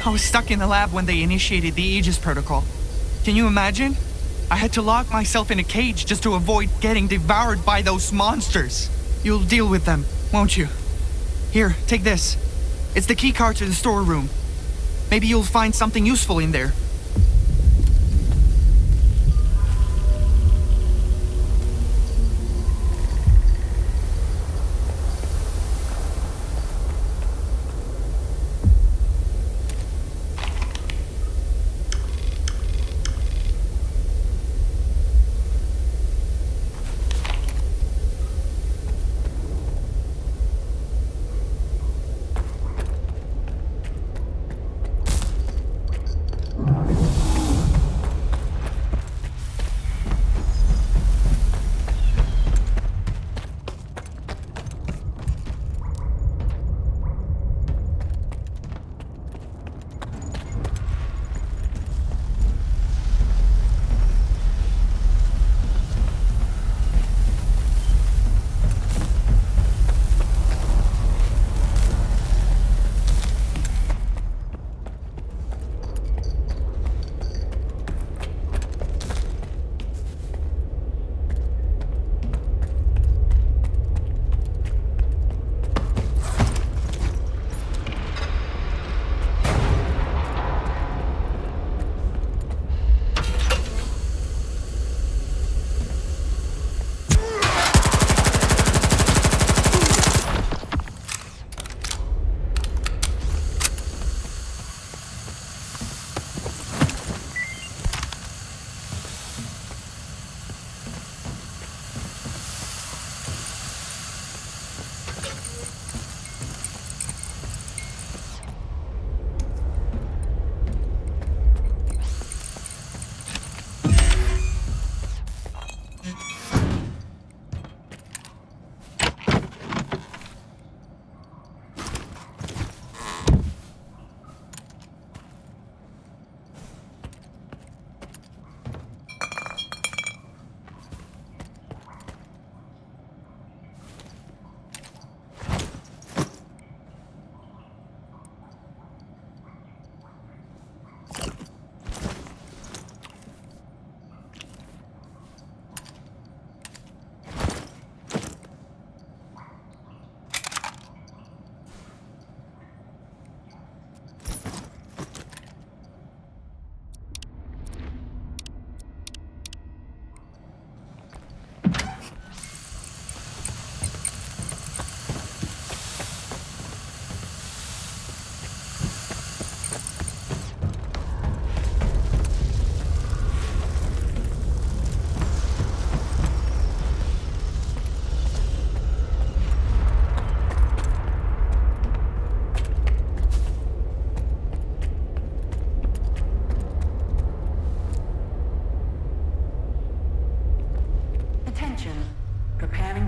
I was stuck in the lab when they initiated the Aegis protocol. Can you imagine? I had to lock myself in a cage just to avoid getting devoured by those monsters. You'll deal with them, won't you? Here, take this. It's the keycard to the storeroom. Maybe you'll find something useful in there.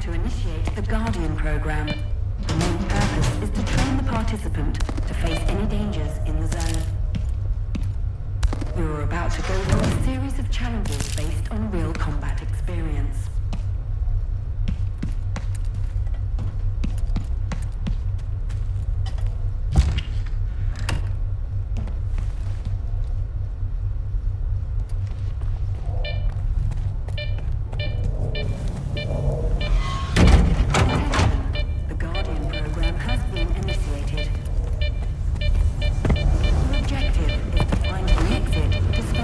To initiate the Guardian program. The main purpose is to train the participant to face any dangers in the zone. You are about to go through a series of challenges based on real combat experience. Attention.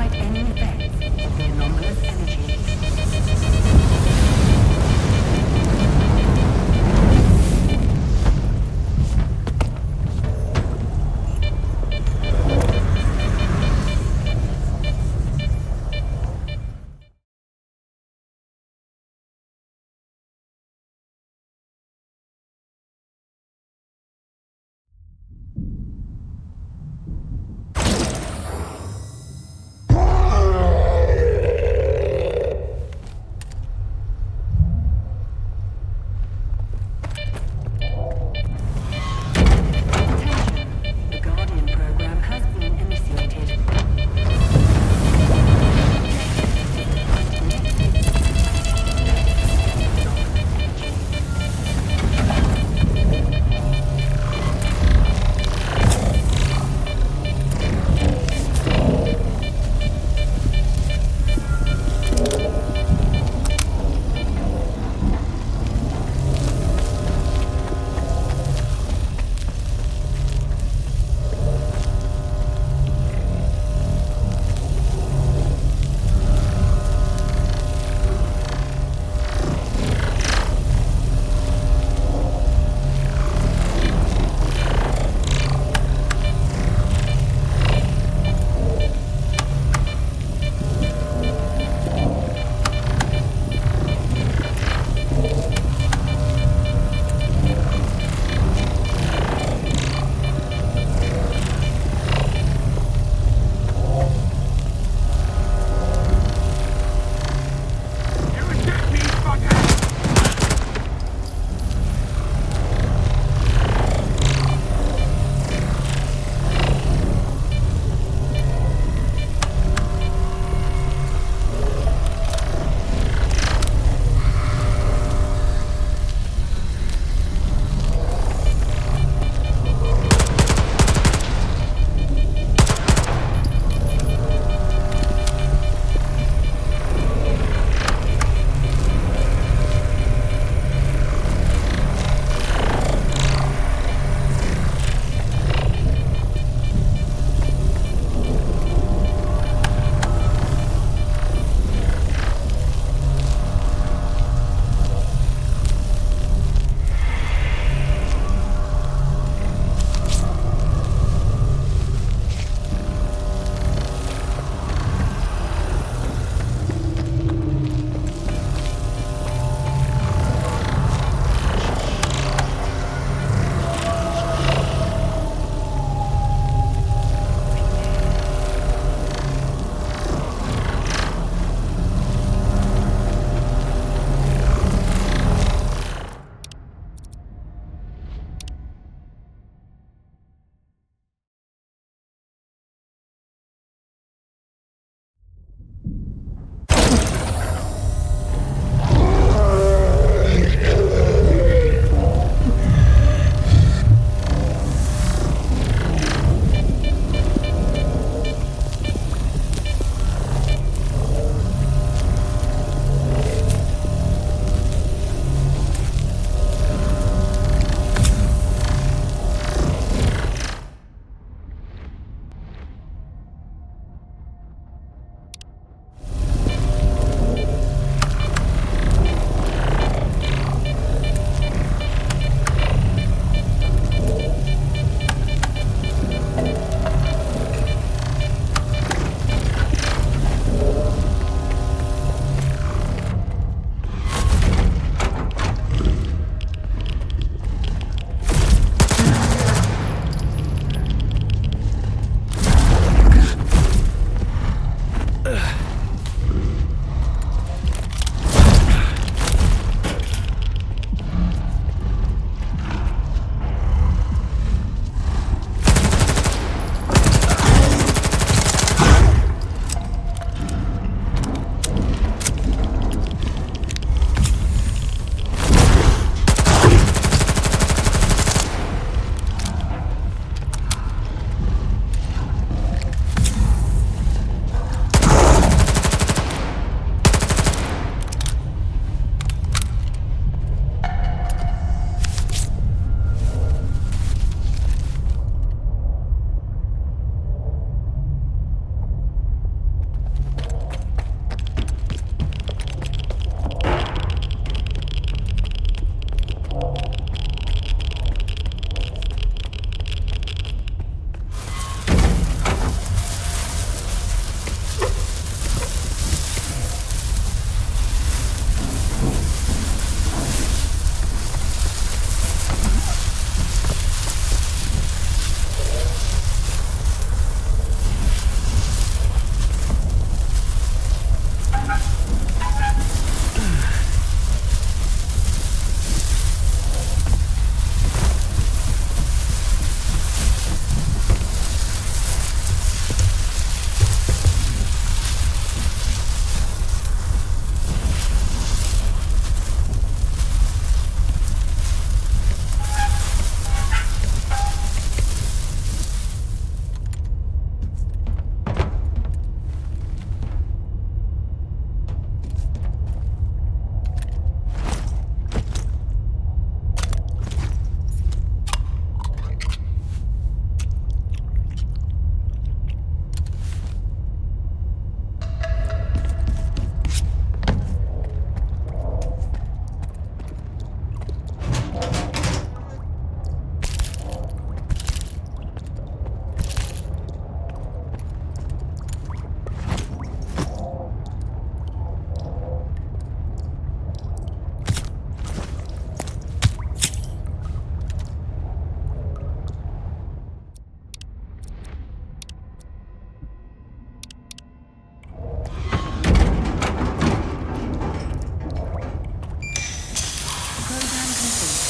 complete.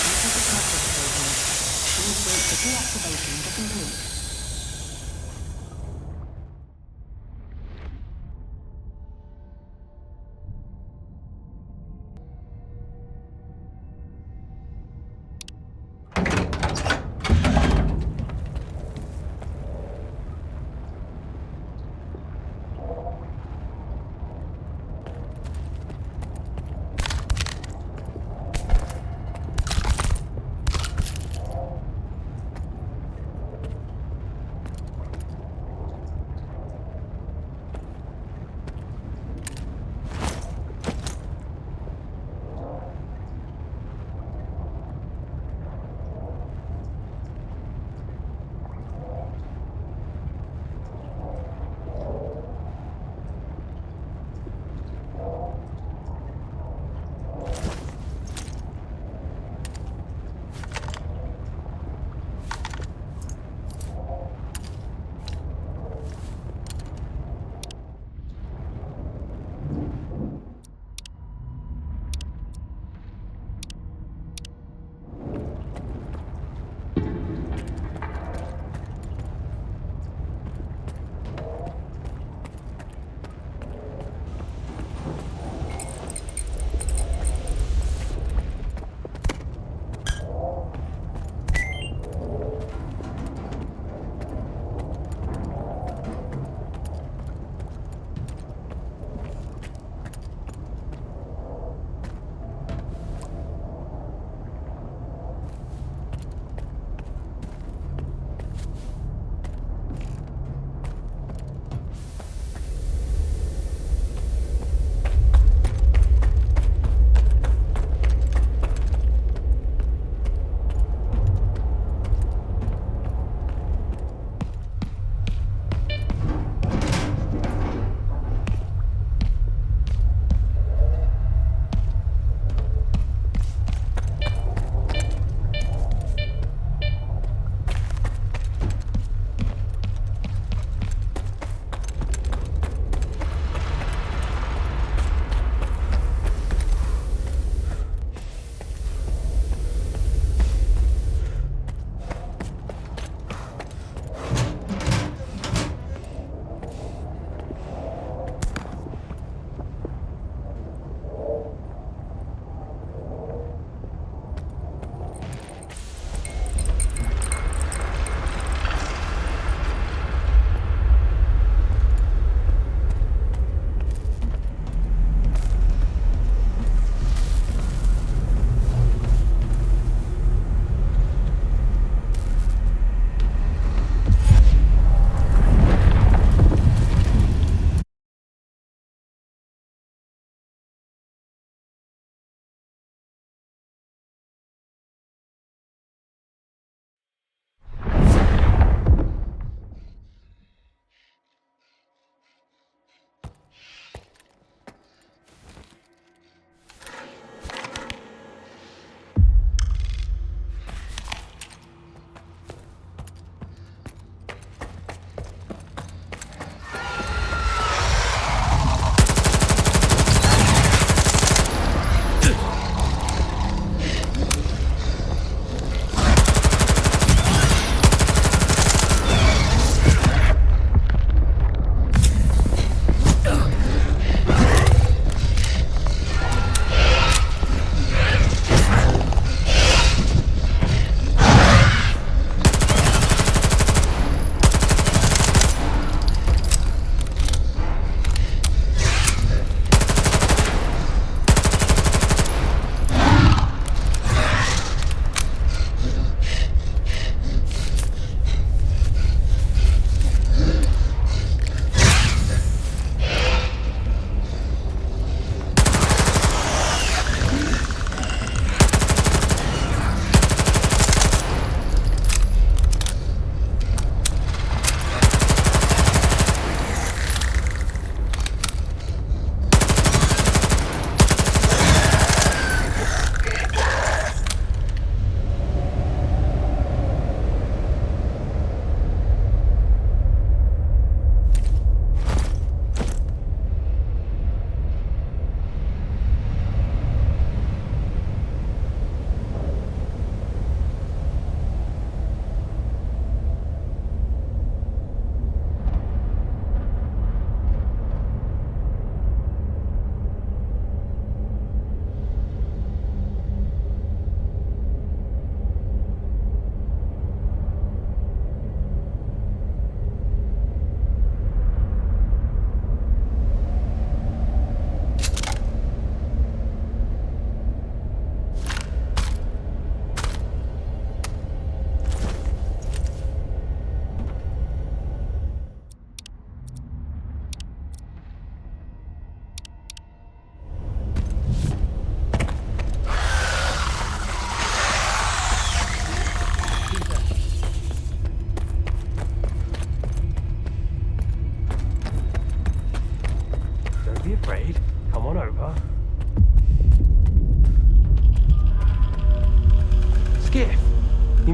Enter the process statement. Please wait for deactivation to complete.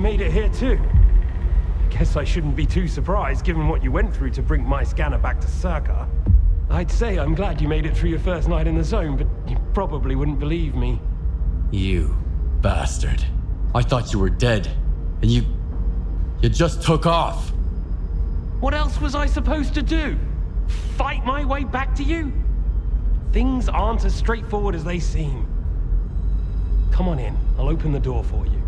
made it here too. Guess I shouldn't be too surprised given what you went through to bring my scanner back to Circa. I'd say I'm glad you made it through your first night in the zone, but you probably wouldn't believe me. You bastard. I thought you were dead, and you just took off. What else was I supposed to do? Fight my way back to you? Things aren't as straightforward as they seem. Come on in, I'll open the door for you.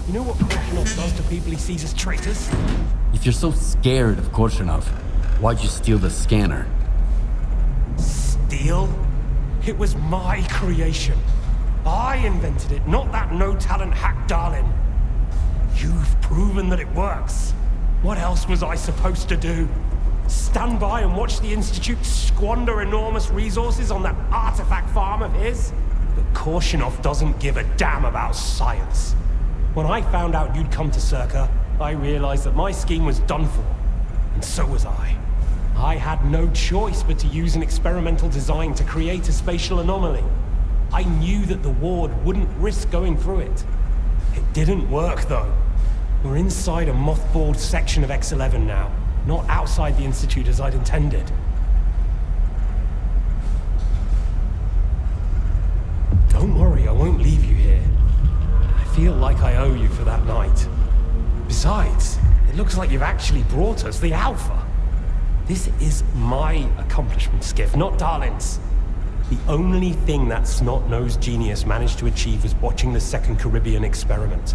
You know what Chornobyl does to people he sees as traitors? If you're so scared of Chornobyl, why'd you steal the scanner? Steal? It was my creation. I invented it, not that no-talent hack darling. You've proven that it works. What else was I supposed to do? Stand by and watch the Institute squander enormous resources on that artifact farm of his? But Chornobyl doesn't give a damn about science. When I found out you'd come to Circa, I realized that my scheme was done for. And so was I. I had no choice but to use an experimental design to create a spatial anomaly. I knew that the ward wouldn't risk going through it. It didn't work, though. We're inside a mothballed section of X11 now, not outside the Institute as I'd intended. Don't worry, I won't leave you here. I feel like I owe you for that night. Besides, it looks like you've actually brought us the Alpha. This is my accomplishment, Skiff, not Darlin's. The only thing that snot-nosed genius managed to achieve was watching the Second Caribbean experiment.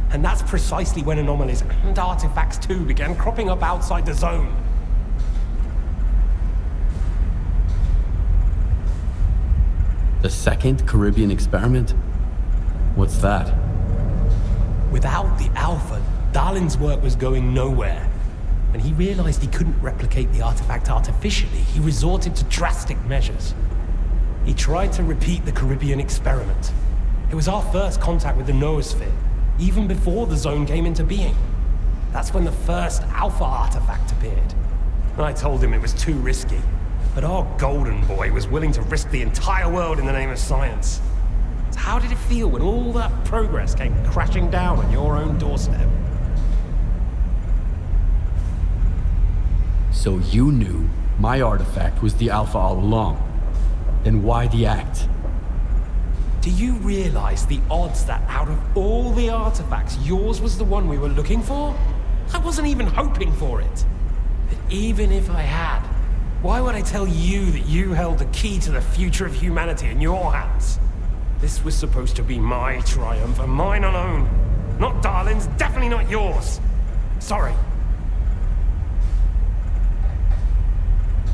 And that's precisely when anomalies and artifacts too began cropping up outside the zone. The Second Caribbean experiment? What's that? Without the Alpha, Darlin's work was going nowhere. When he realized he couldn't replicate the artifact artificially, he resorted to drastic measures. He tried to repeat the Caribbean experiment. It was our first contact with the noosphere, even before the zone came into being. That's when the first Alpha artifact appeared. I told him it was too risky, but our golden boy was willing to risk the entire world in the name of science. So how did it feel when all that progress came crashing down on your own doorstep? So you knew my artifact was the Alpha all along. Then why the act? Do you realize the odds that out of all the artifacts, yours was the one we were looking for? I wasn't even hoping for it. But even if I had, why would I tell you that you held the key to the future of humanity in your hands? This was supposed to be my triumph and mine alone. Not Darlin's, definitely not yours. Sorry.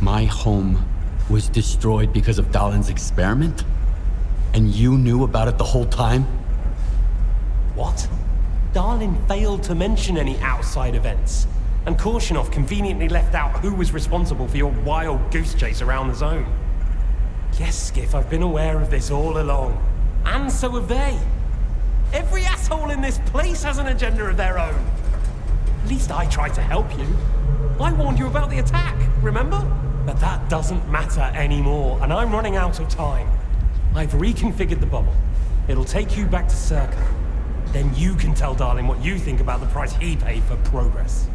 My home was destroyed because of Dalin's experiment? And you knew about it the whole time? What? Darlin failed to mention any outside events, and Korshunov conveniently left out who was responsible for your wild goose chase around the zone. Yes, Skiff, I've been aware of this all along. And so have they. Every asshole in this place has an agenda of their own. At least I tried to help you. I warned you about the attack, remember? But that doesn't matter anymore, and I'm running out of time. I've reconfigured the bubble. It'll take you back to Circa. Then you can tell Darlin what you think about the price he paid for progress.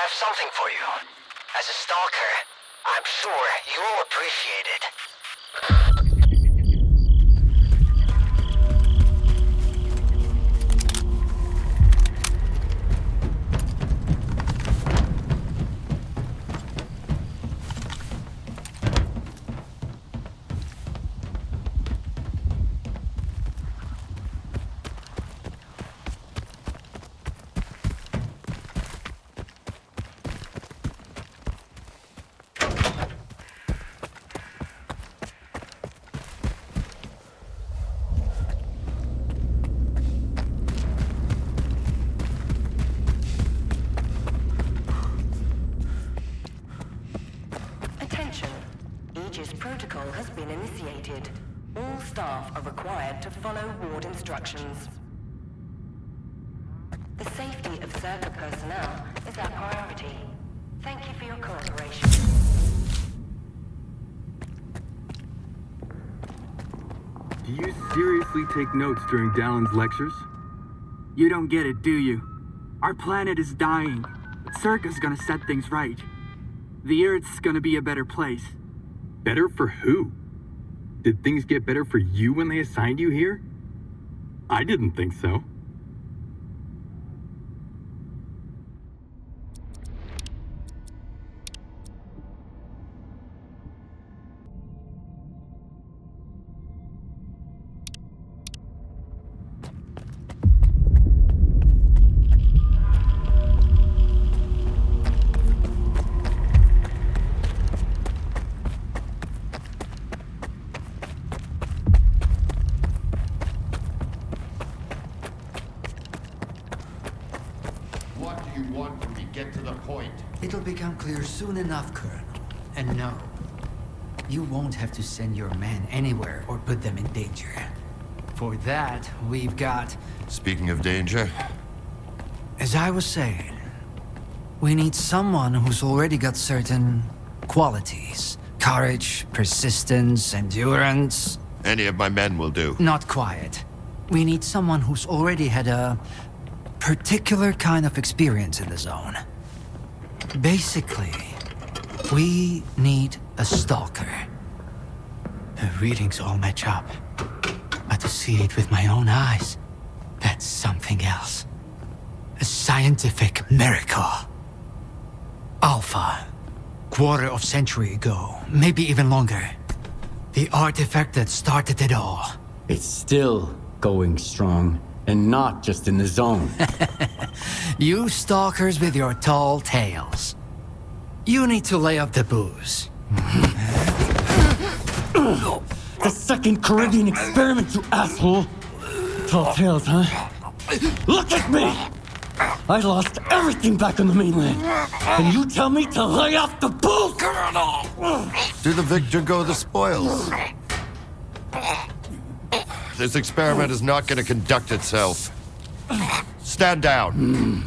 Something for you. As a Stalker, I'm sure you'll appreciate it. Protocol has been initiated. All staff are required to follow ward instructions. The safety of Circa personnel is our priority. Thank you for your cooperation. Do you seriously take notes during Dalin's lectures? You don't get it, do you? Our planet is dying. Circa's gonna set things right. The Earth's gonna be a better place. Better for who? Did things get better for you when they assigned you here? I didn't think so. What do you want from me? Get to the point. It'll become clear soon enough, Colonel. And no, you won't have to send your men anywhere or put them in danger. For that, we've got... Speaking of danger, As I was saying, we need someone who's already got certain qualities. Courage, persistence, endurance. any of my men will do. Not quiet. We need someone who's already had a particular kind of experience in the zone. Basically, we need a stalker. The readings all match up. But to see it with my own eyes, that's something else. A scientific miracle. Alpha. Quarter of century ago, maybe even longer. The artifact that started it all. It's still going strong, and not just in the zone. You stalkers with your tall tales. You need to lay off the booze. The second Caribbean experiment, you asshole! Tall tales, huh? Look at me! I lost everything back on the mainland, and you tell me to lay off the booze! To the victor go the spoils. This experiment is not going to conduct itself. Stand down.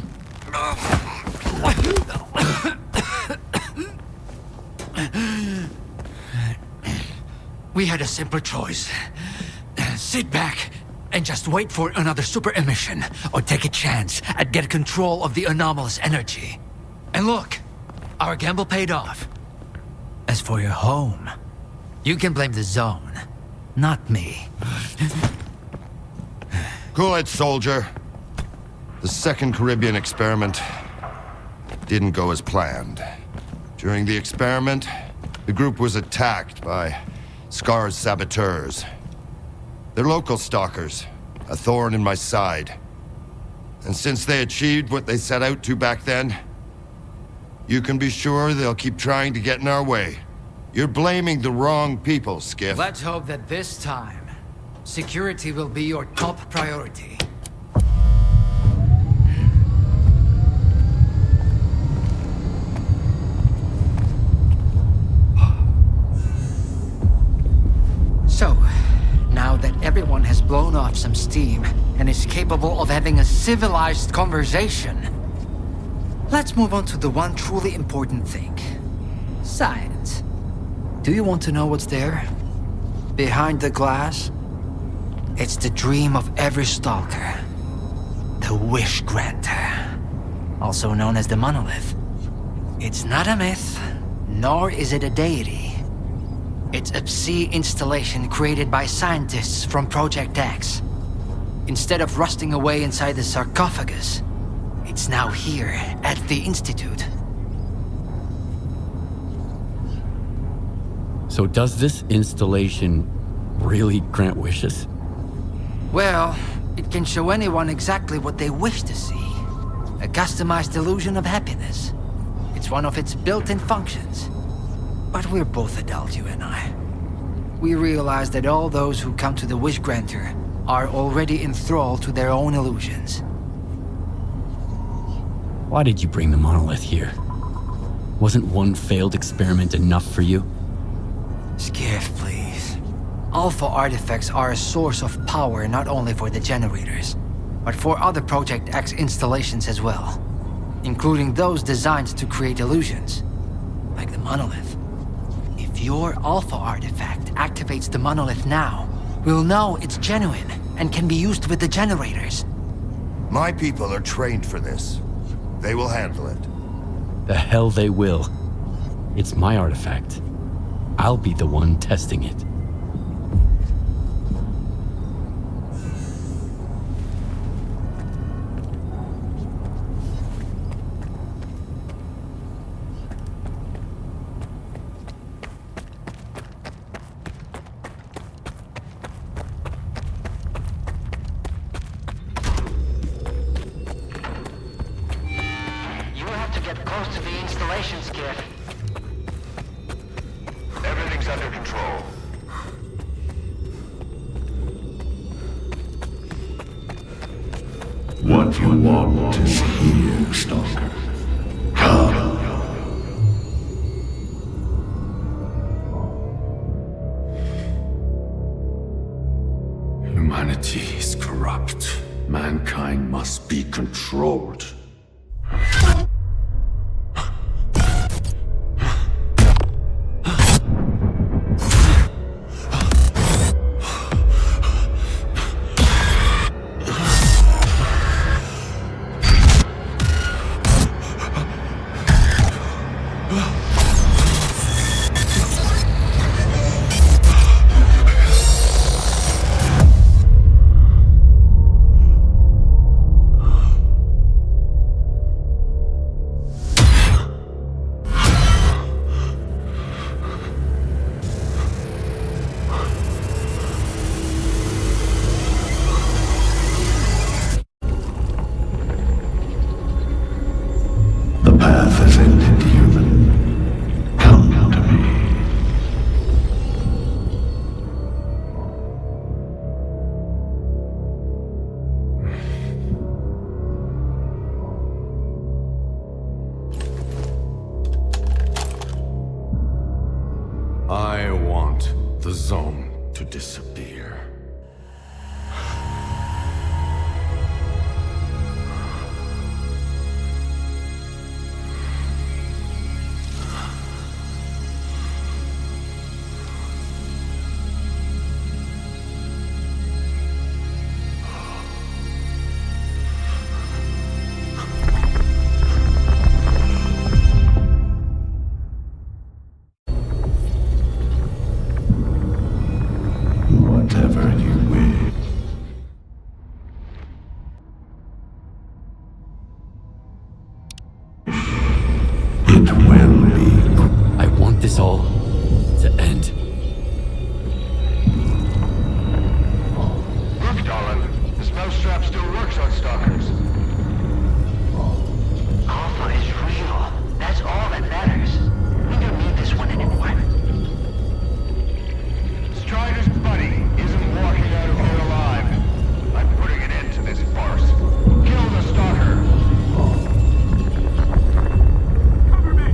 We had a simple choice. Sit back and just wait for another super emission, or take a chance at get control of the anomalous energy. And look, our gamble paid off. As for your home, you can blame the zone, not me. Cool it, soldier. The second Caribbean experiment didn't go as planned. During the experiment, the group was attacked by Scar's saboteurs. They're local stalkers, a thorn in my side. And since they achieved what they set out to back then, you can be sure they'll keep trying to get in our way. You're blaming the wrong people, Skiff. Let's hope that this time, security will be your top priority. So, now that everyone has blown off some steam and is capable of having a civilized conversation, let's move on to the one truly important thing. Science. Do you want to know what's there? Behind the glass? It's the dream of every stalker. The Wish Granter. Also known as the Monolith. It's not a myth, nor is it a deity. It's a psi installation created by scientists from Project X. Instead of rusting away inside the sarcophagus, it's now here at the Institute. So does this installation really grant wishes? Well, it can show anyone exactly what they wish to see. A customized illusion of happiness. It's one of its built-in functions. But we're both adults, you and I. We realize that all those who come to the Wish Granter are already enthralled to their own illusions. Why did you bring the monolith here? Wasn't one failed experiment enough for you? Skiff, please. Alpha artifacts are a source of power not only for the generators, but for other Project X installations as well, including those designed to create illusions, like the monolith. If your Alpha artifact activates the monolith now, we'll know it's genuine and can be used with the generators. My people are trained for this. They will handle it. The hell they will. It's my artifact. I'll be the one testing it. close to the installation skid. Everything's under control. What you want is here, Stalker. Come. Humanity is corrupt. Mankind must be controlled. The path has ended, human. Come to me. I want the zone to disappear. Whatever you wish. It will be. I want this all to end. Look, darling. The spell strap still works on stalkers. Alpha is real. That's all that matters. We don't need this one anymore. Strider's buddy isn't walking out of here alive. I'm putting an end to this farce. Kill the stalker. Cover me.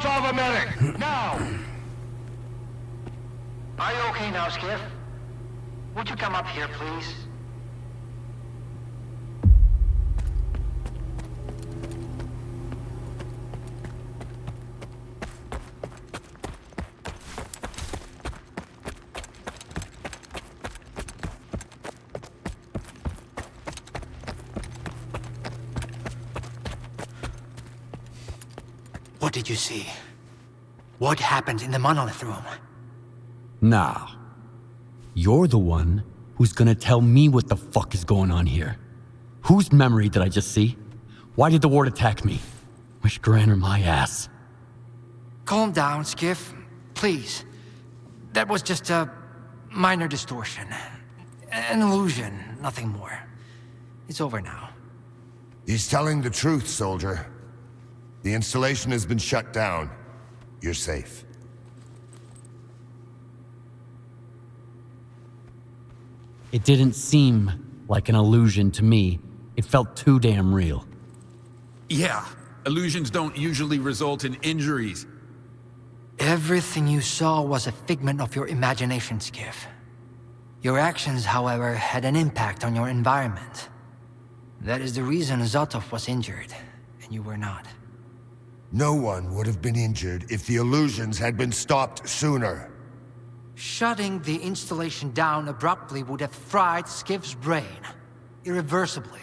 Molotov a medic! Now! Are you okay now, Skiff? Would you come up here, please? What did you see? What happened in the monolith room? Now, you're the one who's gonna tell me what the fuck is going on here. Whose memory did I just see? Why did the ward attack me? Wish granner my ass. Calm down, Skiff. Please. That was just a minor distortion. An illusion, nothing more. It's over now. He's telling the truth, soldier. The installation has been shut down. You're safe. It didn't seem like an illusion to me. It felt too damn real. Yeah, illusions don't usually result in injuries. Everything you saw was a figment of your imagination, Skiff. Your actions, however, had an impact on your environment. That is the reason Zotov was injured, and you were not. No one would have been injured if the illusions had been stopped sooner. Shutting the installation down abruptly would have fried Skiff's brain. Irreversibly.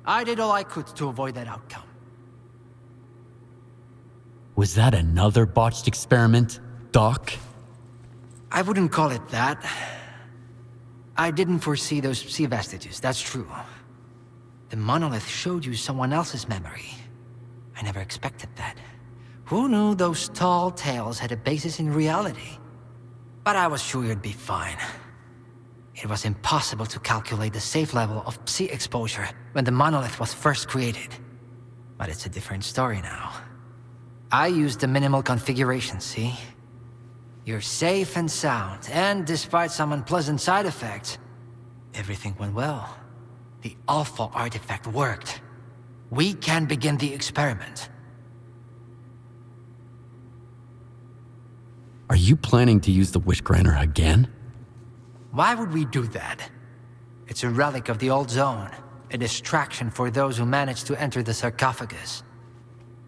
I did all I could to avoid that outcome. Was that another botched experiment, Doc? I wouldn't call it that. I didn't foresee those psi vestiges, that's true. The monolith showed you someone else's memory. I never expected that. Who knew those tall tales had a basis in reality? But I was sure you'd be fine. It was impossible to calculate the safe level of psi exposure when the monolith was first created. But it's a different story now. I used the minimal configuration, see? You're safe and sound, and despite some unpleasant side effects, everything went well. The alpha artifact worked. We can begin the experiment. Are you planning to use the Wish Granter again? Why would we do that? It's a relic of the old zone, a distraction for those who manage to enter the sarcophagus.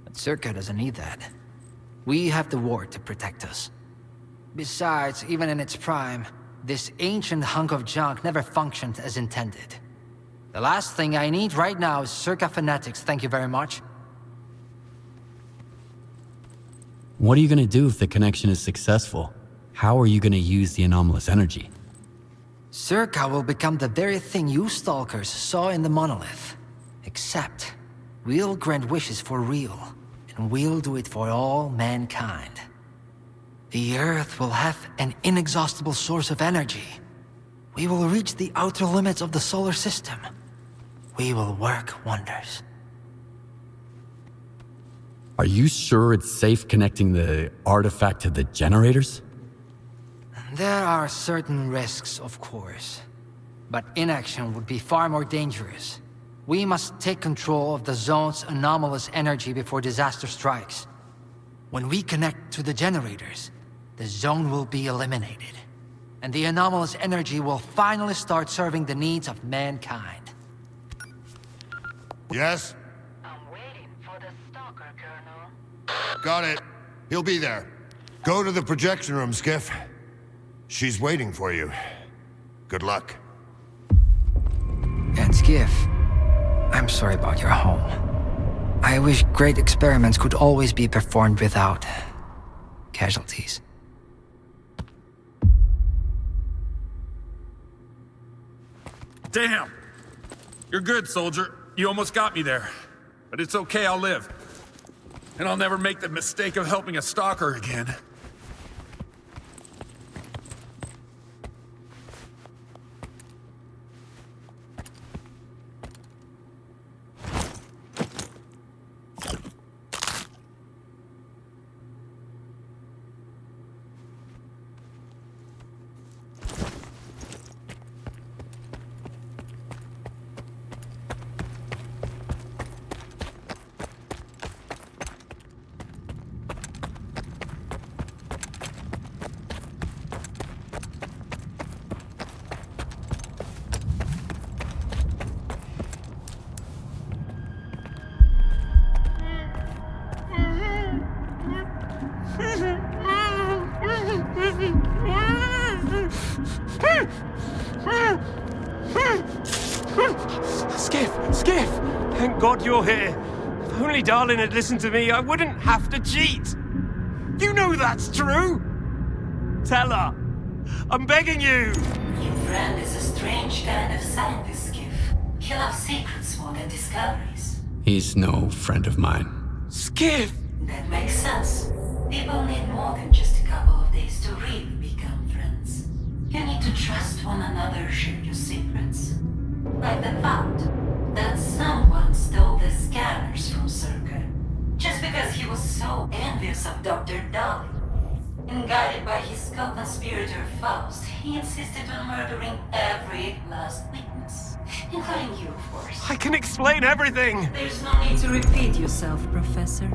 But Circa doesn't need that. We have the ward to protect us. Besides, even in its prime, this ancient hunk of junk never functioned as intended. The last thing I need right now is Circa fanatics, thank you very much. What are you gonna do if the connection is successful? How are you gonna use the anomalous energy? Circa will become the very thing you stalkers saw in the monolith. Except, we'll grant wishes for real, and we'll do it for all mankind. The Earth will have an inexhaustible source of energy. We will reach the outer limits of the solar system. We will work wonders. Are you sure it's safe connecting the artifact to the generators? There are certain risks, of course. But inaction would be far more dangerous. We must take control of the zone's anomalous energy before disaster strikes. When we connect to the generators, the zone will be eliminated. And the anomalous energy will finally start serving the needs of mankind. Yes? I'm waiting for the Stalker, Colonel. Got it. He'll be there. Go to the projection room, Skiff. She's waiting for you. Good luck. And Skiff, I'm sorry about your home. I wish great experiments could always be performed without casualties. Damn! You're good, soldier. You almost got me there. But it's okay, I'll live. And I'll never make the mistake of helping a stalker again. Skiff! Thank God you're here. If only Darlin had listened to me, I wouldn't have to cheat. You know that's true! Tell her. I'm begging you! Your friend is a strange kind of scientist, Skiff. He loves secrets more than discoveries. He's no friend of mine. Skiff! That makes sense. People need more than just a couple of days to really become friends. You need to trust one another, share your secrets. Like the fact that someone stole the scanners from Circa. Just because he was so envious of Dr. Dolly. And guided by his co-conspirator Faust, he insisted on murdering every last witness. Including you, of course. I can explain everything! There's no need to repeat yourself, Professor.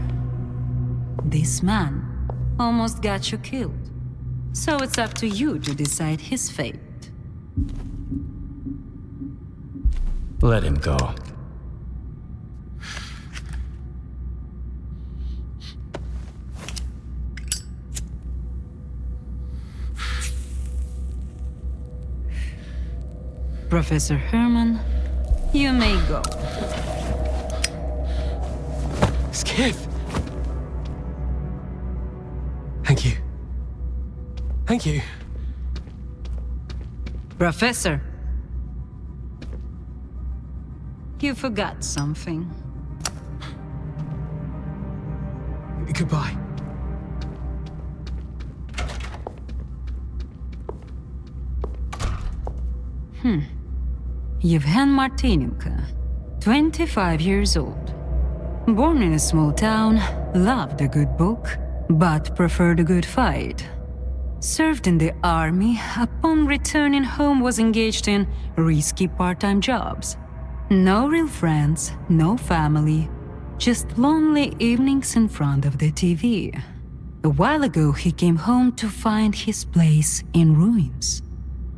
This man almost got you killed. So it's up to you to decide his fate. Let him go. Professor Herman, you may go. Skiff! Thank you. Thank you. Professor, you forgot something. Goodbye. Yevhen Martinenko, 25 years old. Born in a small town, loved a good book, but preferred a good fight. Served in the army, upon returning home was engaged in risky part-time jobs. No real friends, no family, just lonely evenings in front of the TV. A while ago he came home to find his place in ruins.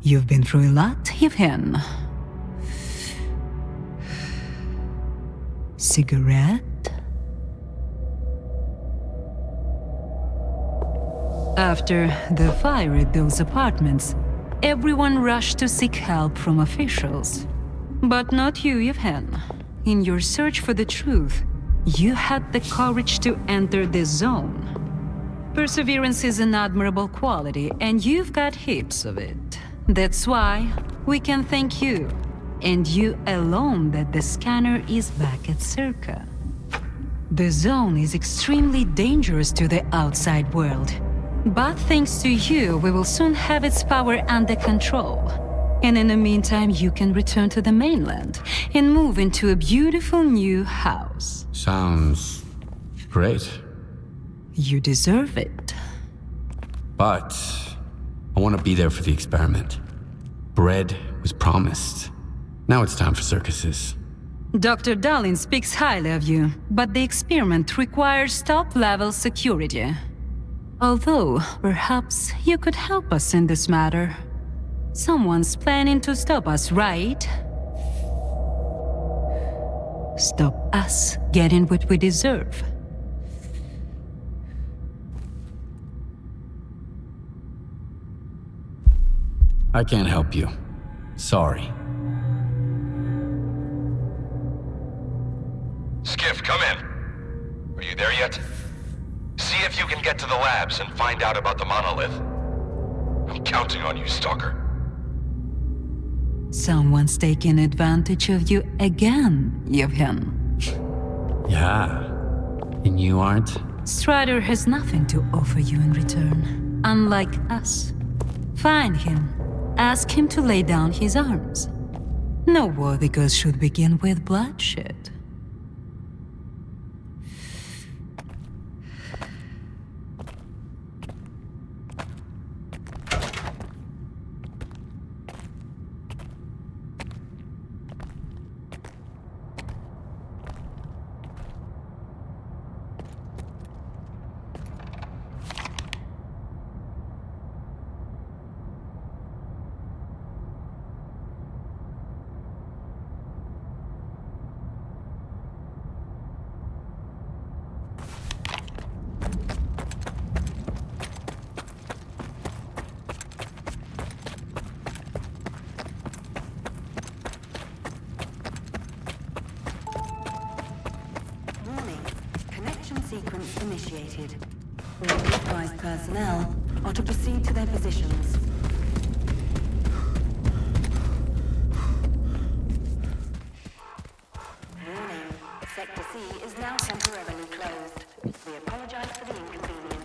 You've been through a lot, Yevhen. Cigarette? After the fire at those apartments, everyone rushed to seek help from officials. But not you, Yevhen. In your search for the truth, you had the courage to enter the zone. Perseverance is an admirable quality, and you've got heaps of it. That's why we can thank you, and you alone, that the scanner is back at Circa. The zone is extremely dangerous to the outside world. But thanks to you, we will soon have its power under control. And in the meantime, you can return to the mainland and move into a beautiful new house. Sounds great. You deserve it. But I want to be there for the experiment. Bread was promised. Now it's time for circuses. Dr. Darlin speaks highly of you, but the experiment requires top-level security. Although, perhaps you could help us in this matter. Someone's planning to stop us, right? Stop us getting what we deserve. I can't help you. Sorry. Skiff, come in. Are you there yet? See if you can get to the labs and find out about the monolith. I'm counting on you, Stalker. Someone's taking advantage of you again, Yevhen. Yeah. And you aren't? Strider has nothing to offer you in return, unlike us. Find him. Ask him to lay down his arms. No worthy cause should begin with bloodshed. sequence initiated. All disguised personnel are to proceed to their positions. Warning, Sector C is now temporarily closed. We apologize for the inconvenience.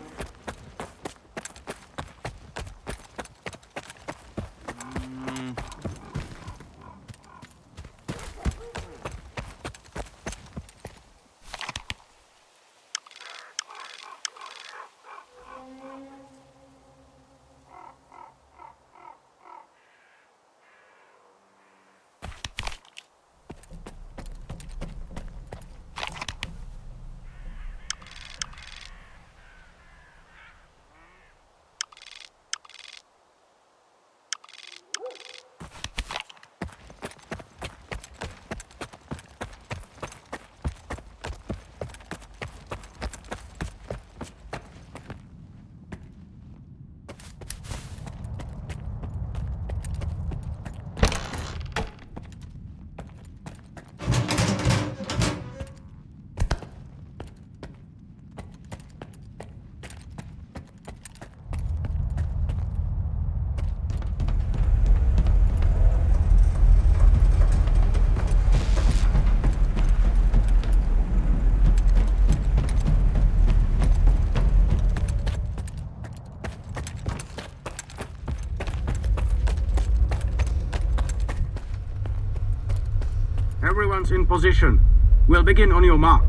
Everyone's in position. We'll begin on your mark.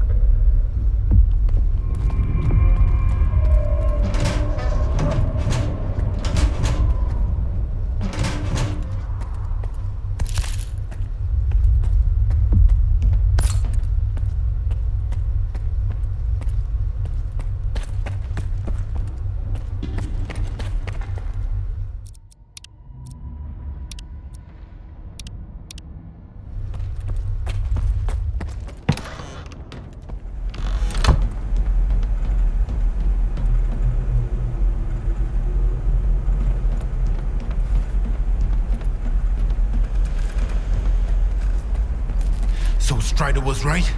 So Strider was right?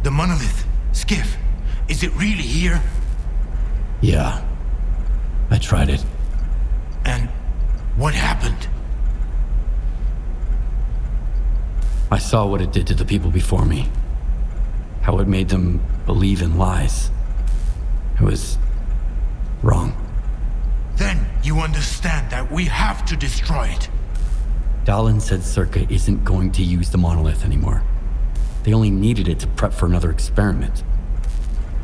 The monolith, Skiff, is it really here? Yeah. I tried it. And what happened? I saw what it did to the people before me. How it made them believe in lies. It was wrong. Then you understand that we have to destroy it. Dahlan said Circa isn't going to use the monolith anymore. They only needed it to prep for another experiment.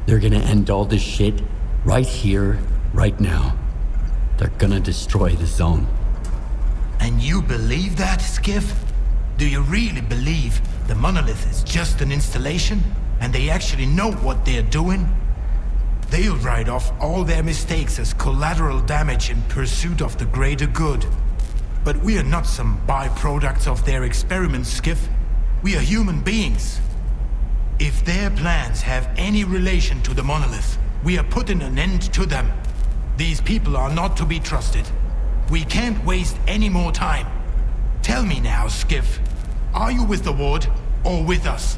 They're gonna end all this shit right here, right now. They're gonna destroy the zone. And you believe that, Skiff? Do you really believe the monolith is just an installation and they actually know what they're doing? They'll write off all their mistakes as collateral damage in pursuit of the greater good. But we are not some byproducts of their experiments, Skiff. We are human beings. If their plans have any relation to the monolith, we are putting an end to them. These people are not to be trusted. We can't waste any more time. Tell me now, Skiff, are you with the Ward or with us?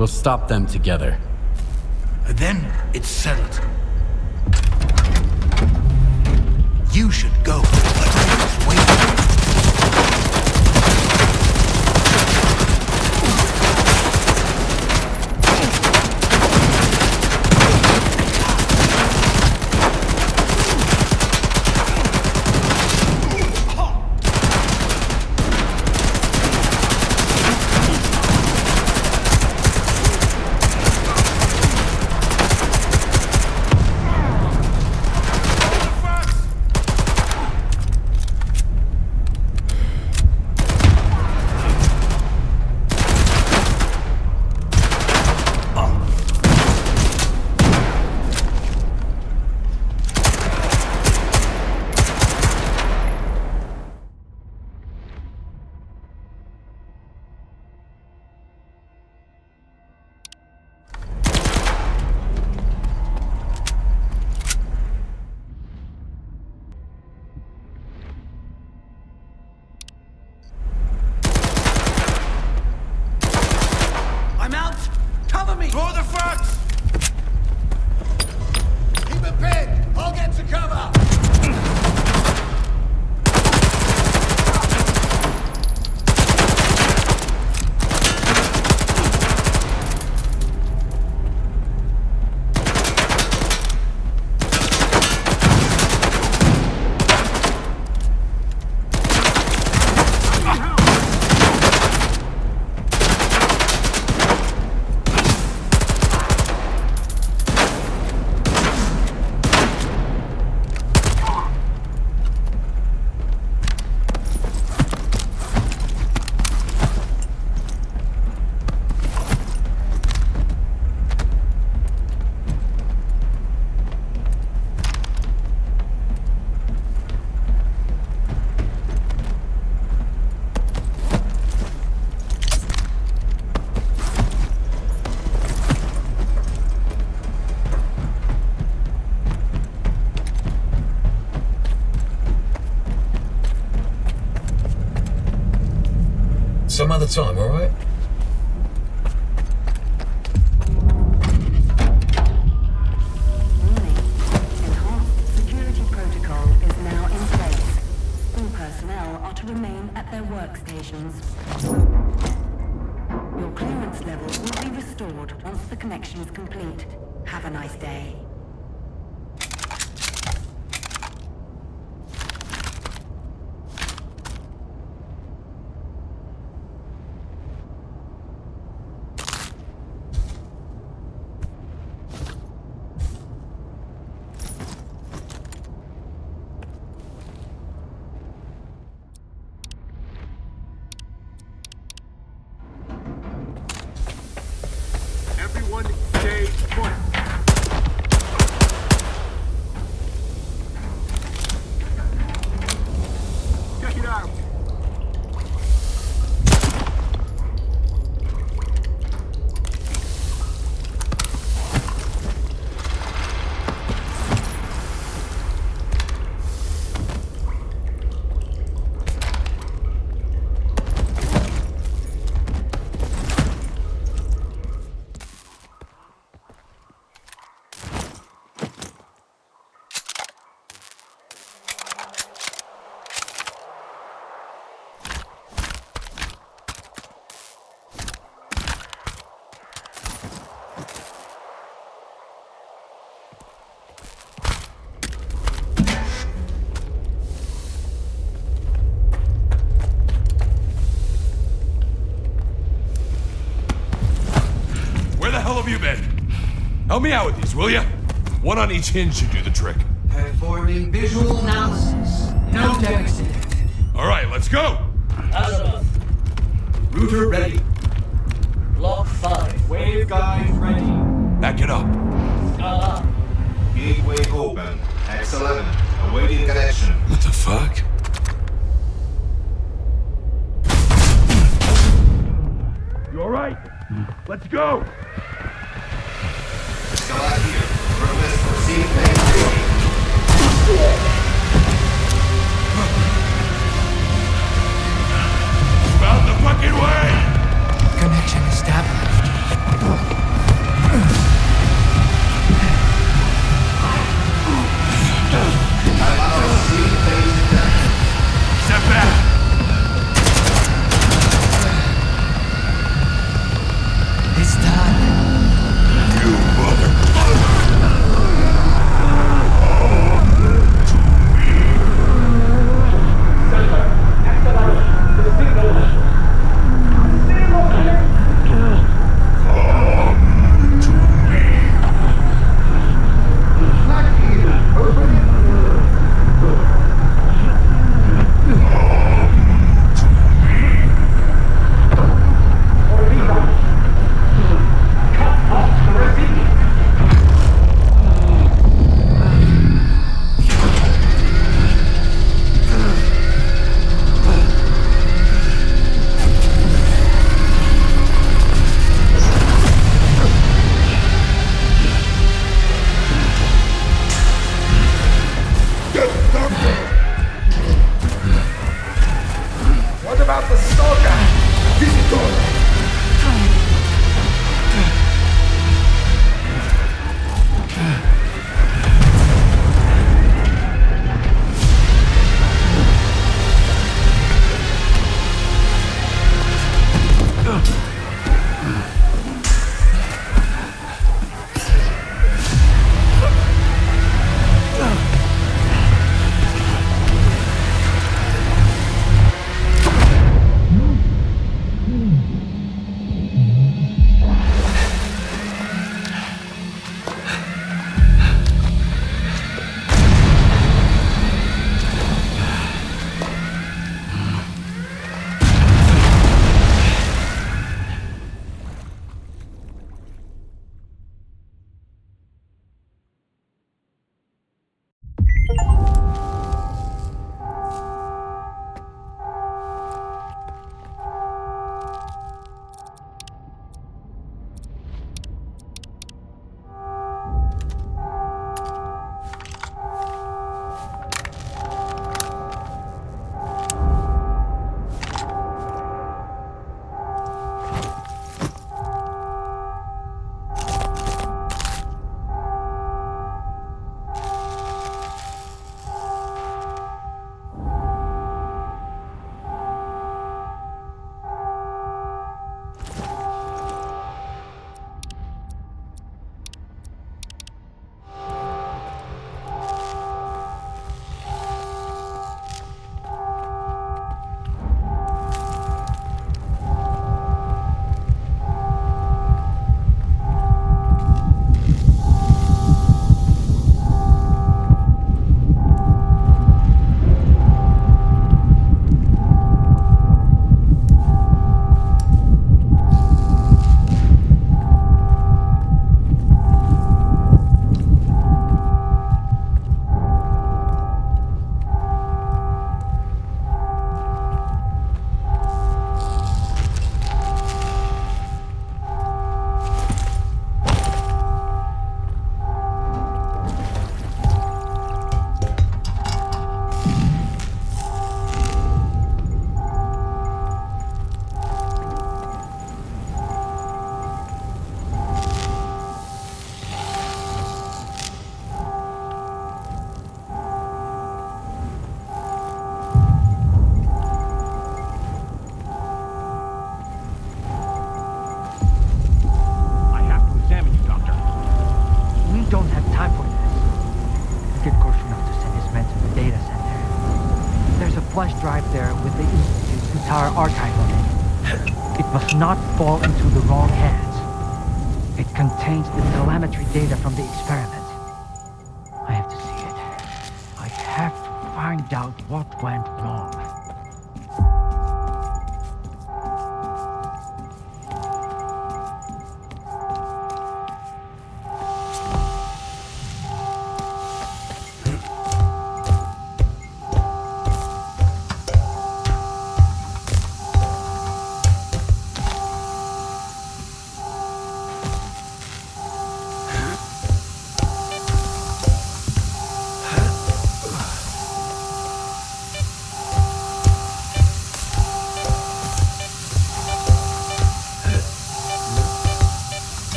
We'll stop them together. Then it's settled. You should go. Wait. Some other time, all right? Warning. Enhanced security protocol is now in place. All personnel are to remain at their workstations. Your clearance level will be restored once the connection is complete. Have a nice day. Everyone stay put. Check it out. You been? Help me out with these, will ya? One on each hinge should do the trick. Performing visual analysis. No damage detected. All right, let's go. Azabeth. Router ready. Block 5. Waveguide ready. Back it up. Gateway open. X11. Awaiting connection. What the fuck? You all right? Let's go. Select here. Request proceed main. Out the fucking way! Connection established. Step back! It's done. You mother... What about the Stalker? Visitor! flash drive there with the Institute's entire archive on it. It must not fall into the wrong hands. It contains the telemetry data from the experiment. I have to see it. I have to find out what went wrong.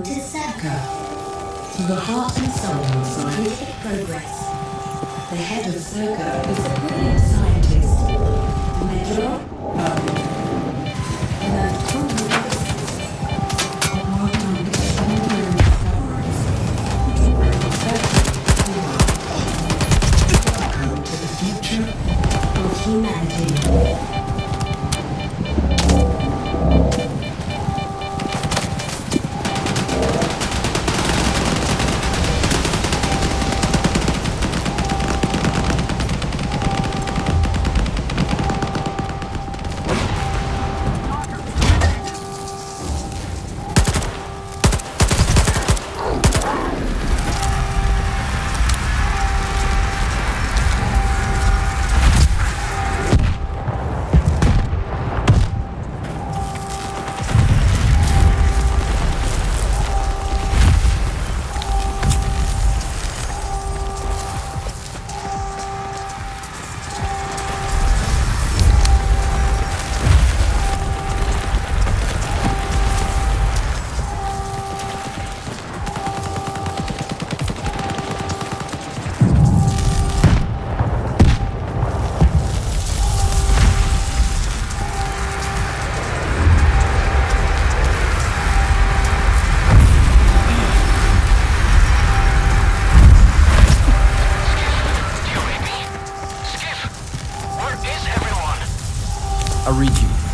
Welcome to Stalker, to the heart and soul of scientific progress. The head of Stalker is a brilliant scientist, Manjaro, and a total of well-known discoveries which will bring Welcome to the future of humanity.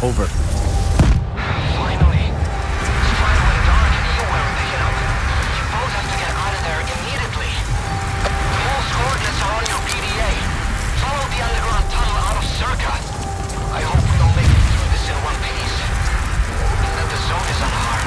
Over. Finally. It's finally dark and you weren't picking up. You both have to get out of there immediately. The most coordinates are on your PDA. Follow the underground tunnel out of Circa. I hope we all make it through this in one piece. And that the zone is unharmed.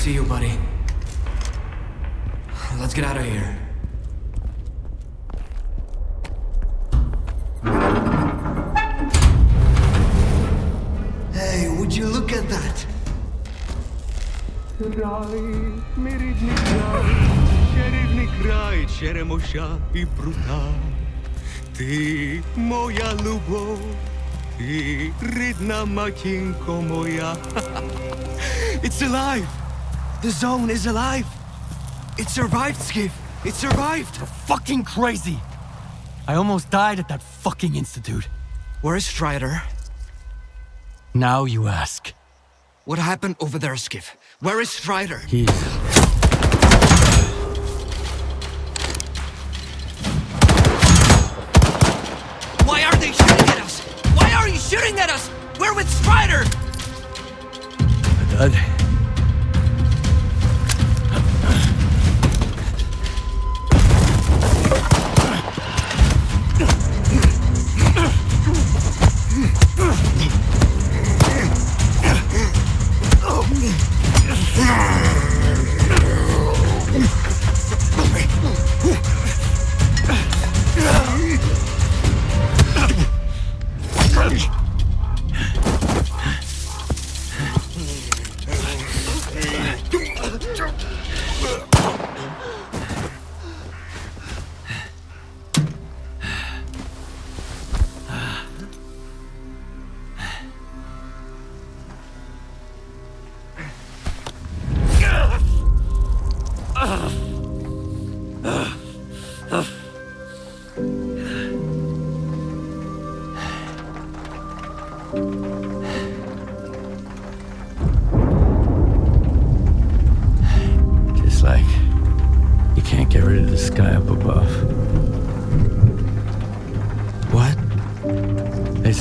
See you, buddy. Let's get out of here. Hey, would you look at that? Мій рідний край, чарівний край, черемоша і прута. Ти моя любов, ти рідна матінко моя. It's alive! The zone is alive! It survived, Skiff! It survived! You're fucking crazy! I almost died at that fucking institute. Where is Strider? Now you ask. What happened over there, Skiff? Where is Strider? He's... Why are they shooting at us? Why are you shooting at us? We're with Strider! Dad?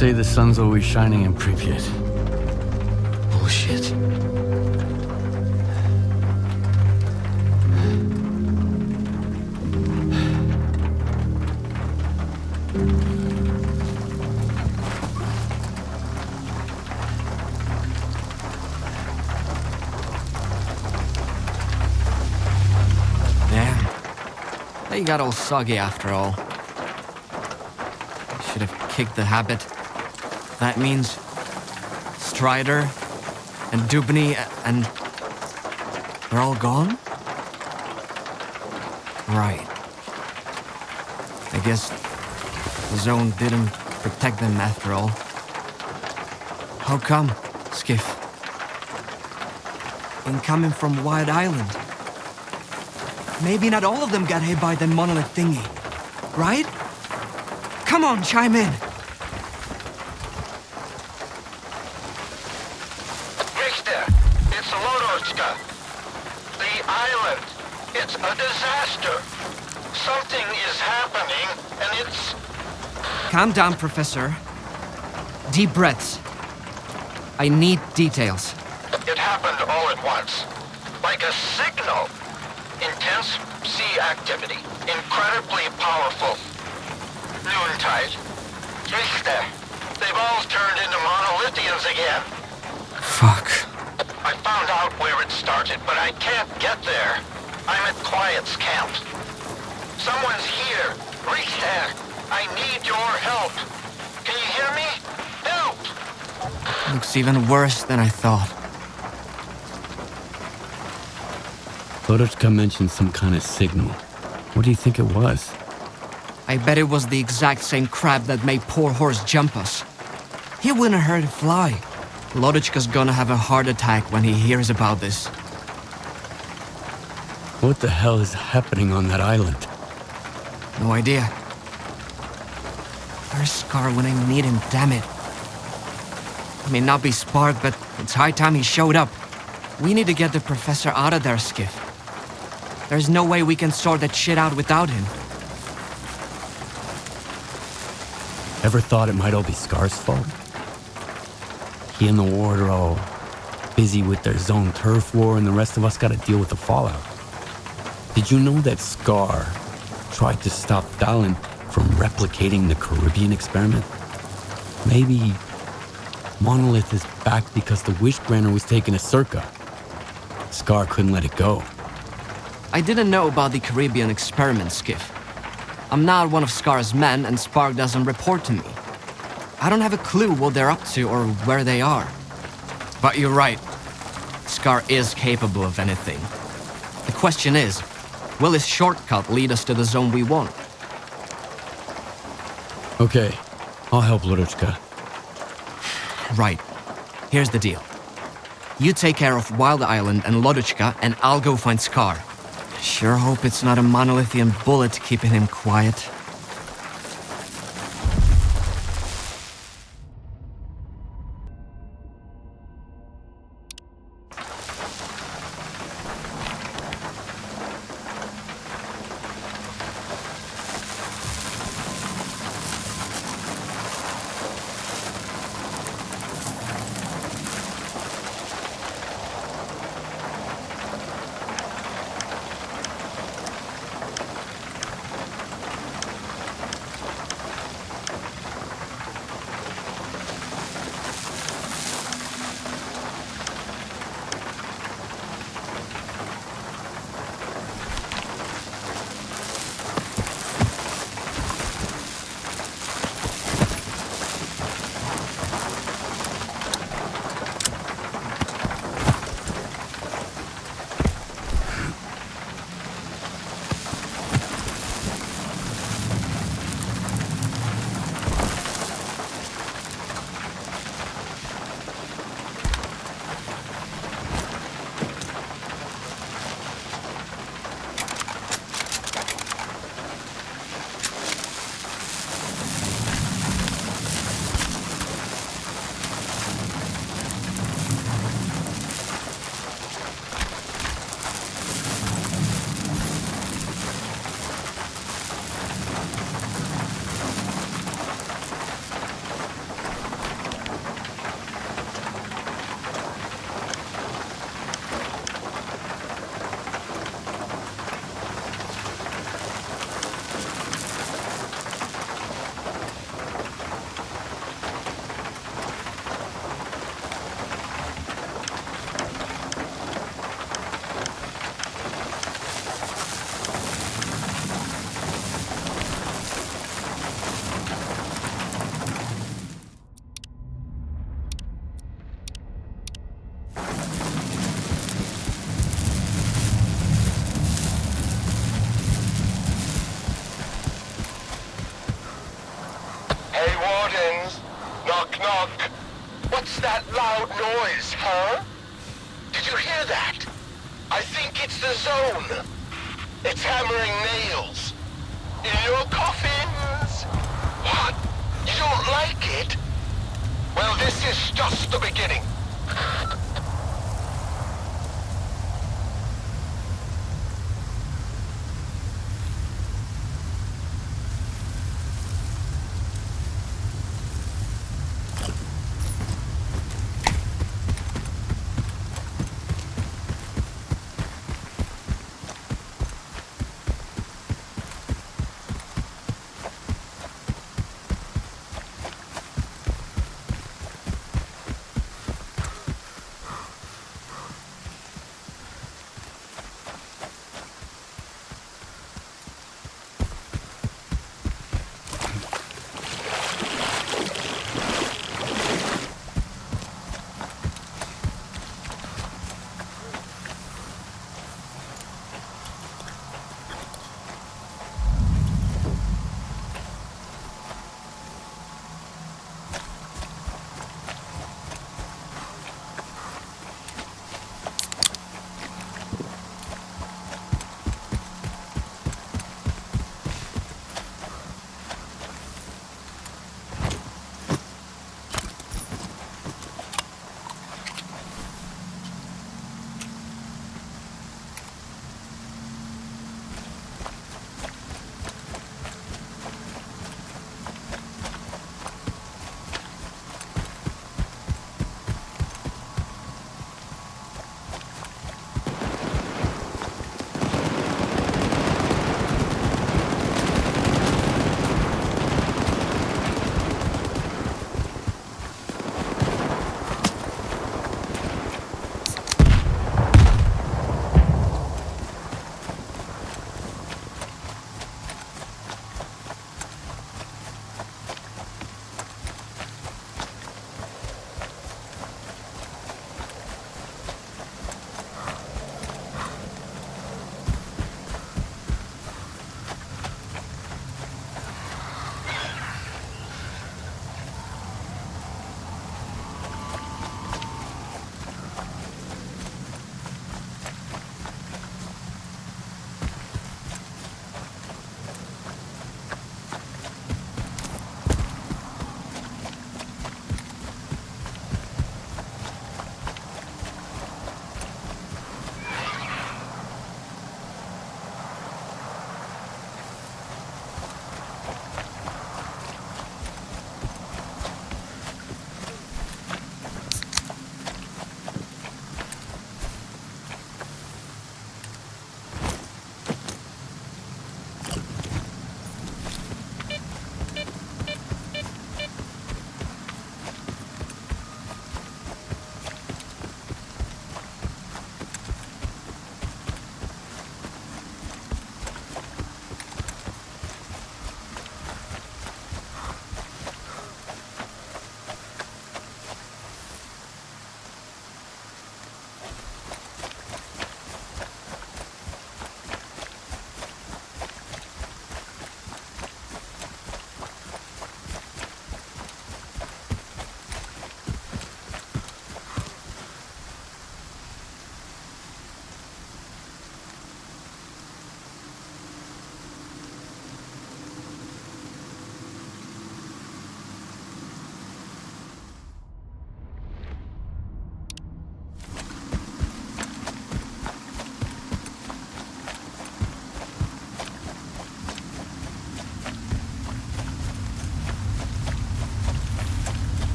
Say the sun's always shining in Pripyat. Bullshit. you got all soggy after all? I should have kicked the habit. That means Strider and Dubny and they're all gone? Right. I guess the zone didn't protect them after all. How come, Skiff? Incoming from Wild Island. Maybe not all of them got hit by the monolith thingy, right? Come on, chime in. Richter, it's Lodorska. The island. It's a disaster. Something is happening, and it's... Calm down, Professor. Deep breaths. I need details. It happened all at once. Like a signal. Intense sea activity. Incredibly powerful. Noontide. Richter. They've all turned into monolithians again. Fuck. I found out where it started, but I can't get there. I'm at Quiet's camp. Someone's here. Richter. I need your help. Can you hear me? Help! Looks even worse than I thought. Lodorska mentioned some kind of signal. What do you think it was? I bet it was the exact same crab that made poor Horse jump us. He wouldn't hurt it fly. Lodorska's gonna have a heart attack when he hears about this. What the hell is happening on that island? No idea. Where's Scar when I need him, damn it? He may not be Spark, but it's high time he showed up. We need to get the professor out of there, Skiff. There's no way we can sort that shit out without him. Ever thought it might all be Scar's fault? He and the ward are all busy with their zone turf war, and the rest of us gotta deal with the fallout. Did you know that Scar tried to stop Dallin from replicating the Caribbean experiment? Maybe Monolith is back because the wish granter was taken to Circa. Scar couldn't let it go. I didn't know about the Caribbean experiment, Skiff. I'm not one of Scar's men, and Spark doesn't report to me. I don't have a clue what they're up to or where they are. But you're right. Scar is capable of anything. The question is, will his shortcut lead us to the zone we want? Okay, I'll help Lodorska. Right. Here's the deal. You take care of Wild Island and Lodorska, and I'll go find Scar. Sure hope it's not a monolithian bullet keeping him quiet. knock. What's that loud noise, huh? Did you hear that? I think it's the zone. It's hammering nails. In your coffins. What? You don't like it? Well, this is just the beginning.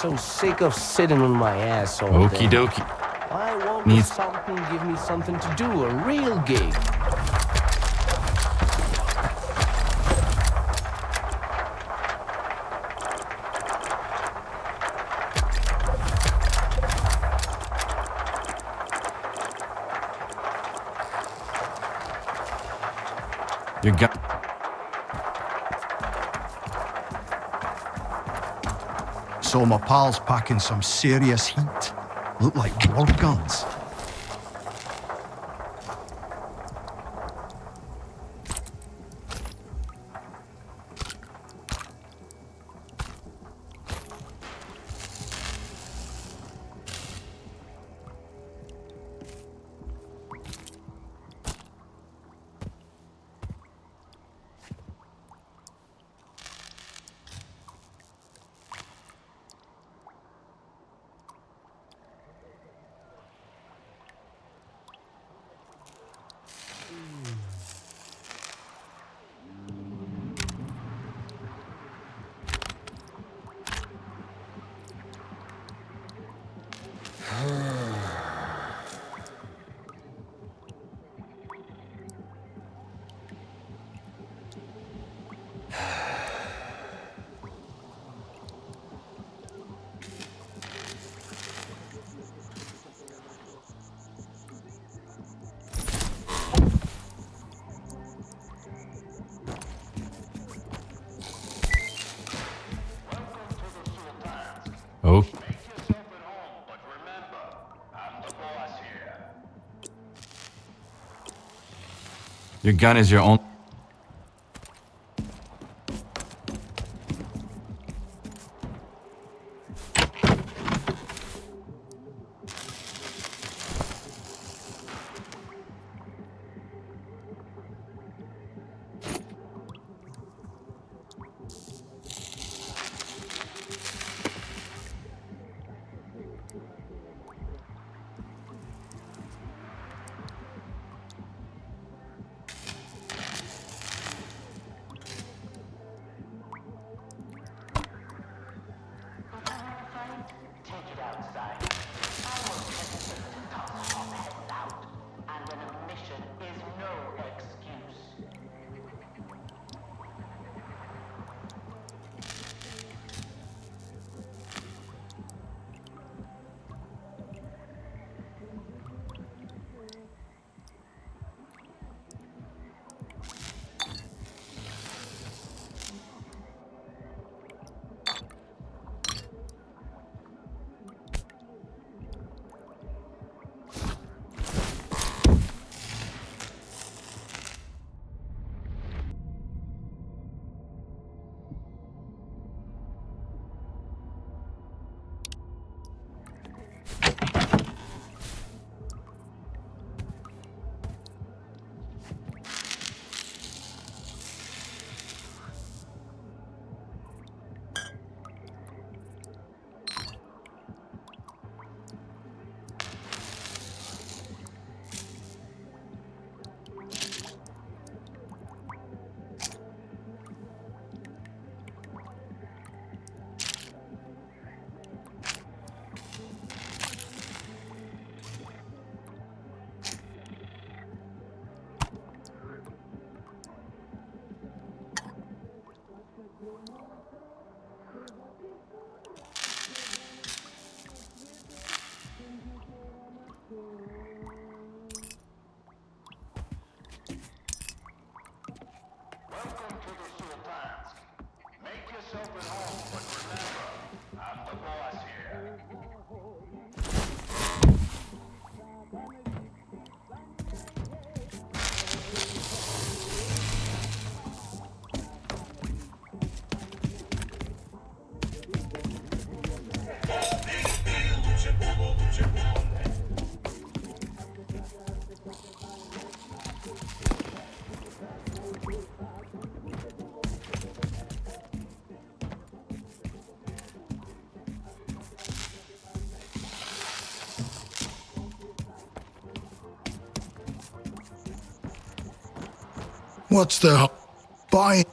so sick of sitting on my ass all Okie day. dokie. I want Needs- something, give me something to do, a real gig. You got. So my pal's packing some serious heat. Look like word guns. Oh. Your gun is your own. What's the buy?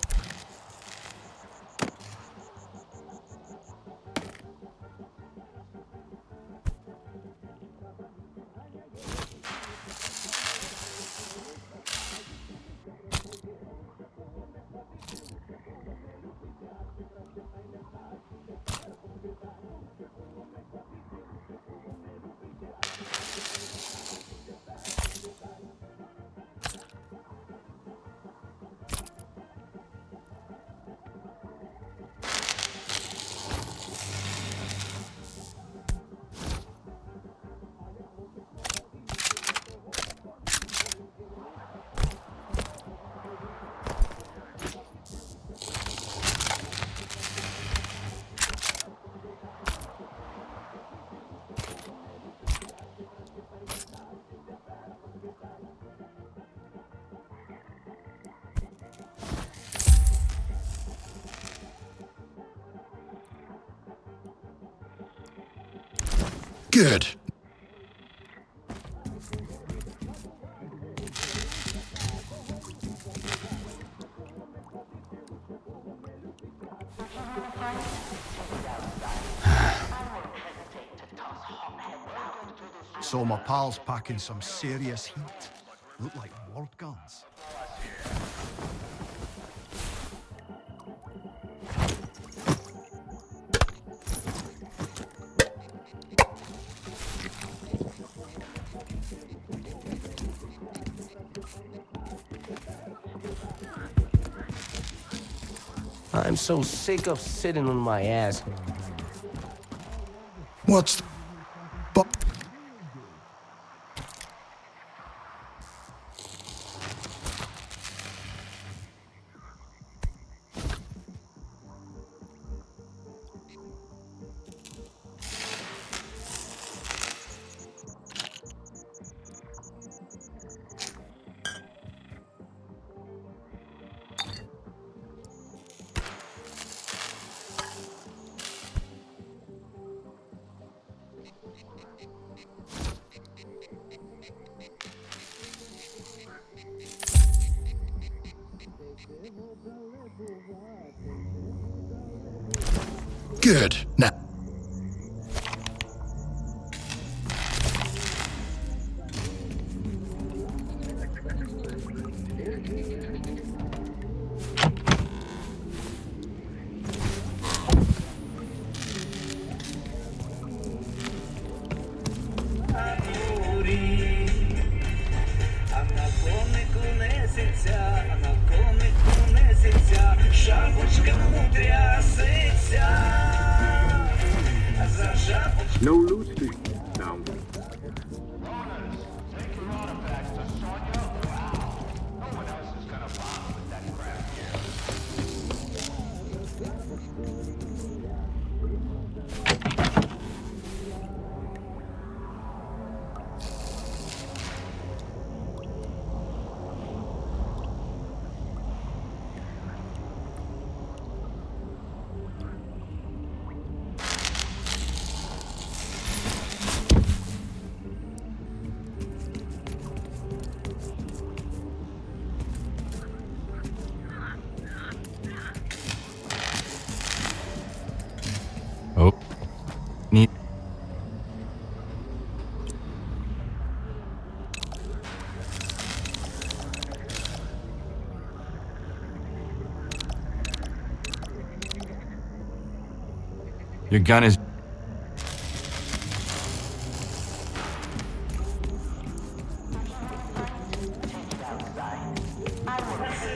Good. So my pal's packing some serious heat. Look like word guns. I'm so sick of sitting on my ass. What's the... Good. Now... No loot streak. Down. Oh. Neat. Your gun is...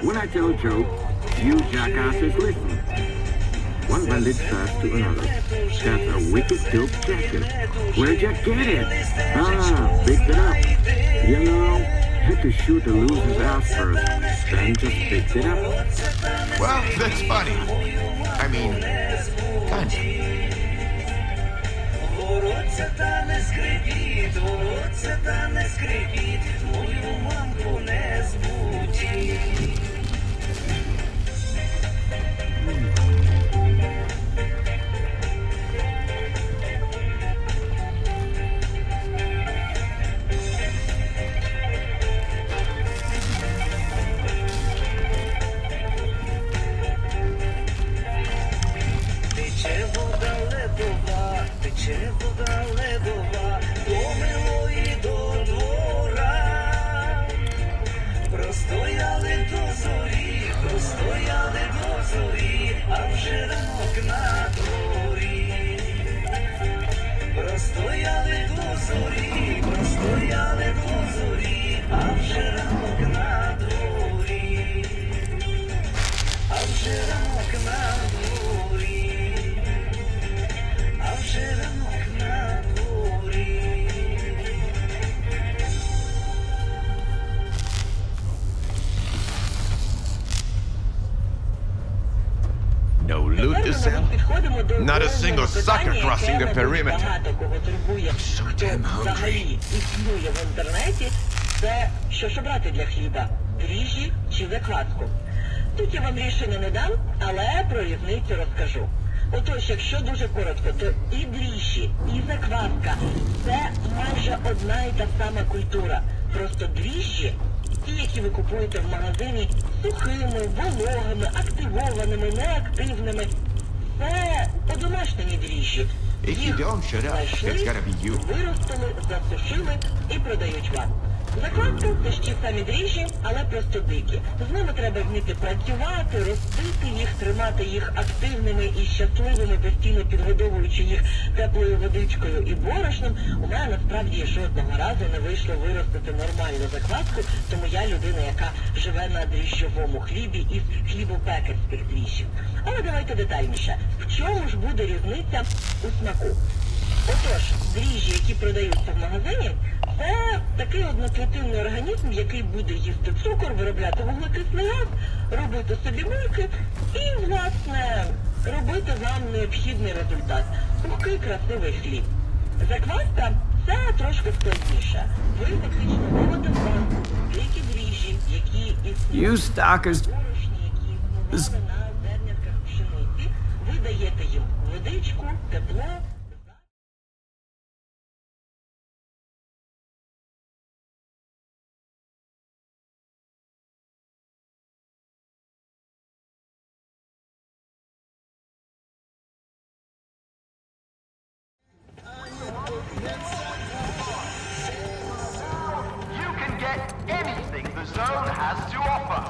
When I tell a joke, you jackasses listen. One bandit says to another, "That's a wicked dope jacket. Where'd you get it?" "Ah, picked it up. You know, had to shoot the loser's ass first, then just picked it up." Well, that's funny. I mean, kind of. Простояли No loot to sell? Not a single sucker crossing the perimeter. I'm so damn hungry. Існує в інтернеті, це що ж обрати для хліба? Дріжджі чи закваску? Тут я вам рішення не дам, але про різницю розкажу. Отож, якщо дуже коротко, то і дріжджі, і закваска – це майже одна і та сама культура. Просто дріжджі, ті, які ви купуєте в магазині, сухими, вологими, активованими, неактивними – це одомашнені дріжджі. If you don't shut up, it's gotta be you. Виростили, засушили і продають вам. Закладка – це ж ті самі дріжджі, але просто дикі. З ними треба вміти працювати, ростити їх, тримати їх активними і щасливими, постійно підгодовуючи їх теплою водичкою і борошном. У мене насправді жодного разу не вийшло виростити нормальну закладку, тому я людина, яка живе на дріжджовому хлібі із хлібопекарських дріжджів. Але давайте детальніше. В чому ж буде різниця у смаку? Отож, дріжджі, які продаються в магазині, це такий одноклітинний організм, який буде їсти цукор, виробляти вуглекислий газ, робити собі мульки і, власне, робити вам необхідний результат. Пухкий, красивий хліб. Закваска – це трошки складніше. Ви фактично робите в банку деякі дріжджі, які існують в борошні, які існували на зернятках пшениці. Ви даєте їм водичку, тепло. You can get anything the zone has to offer.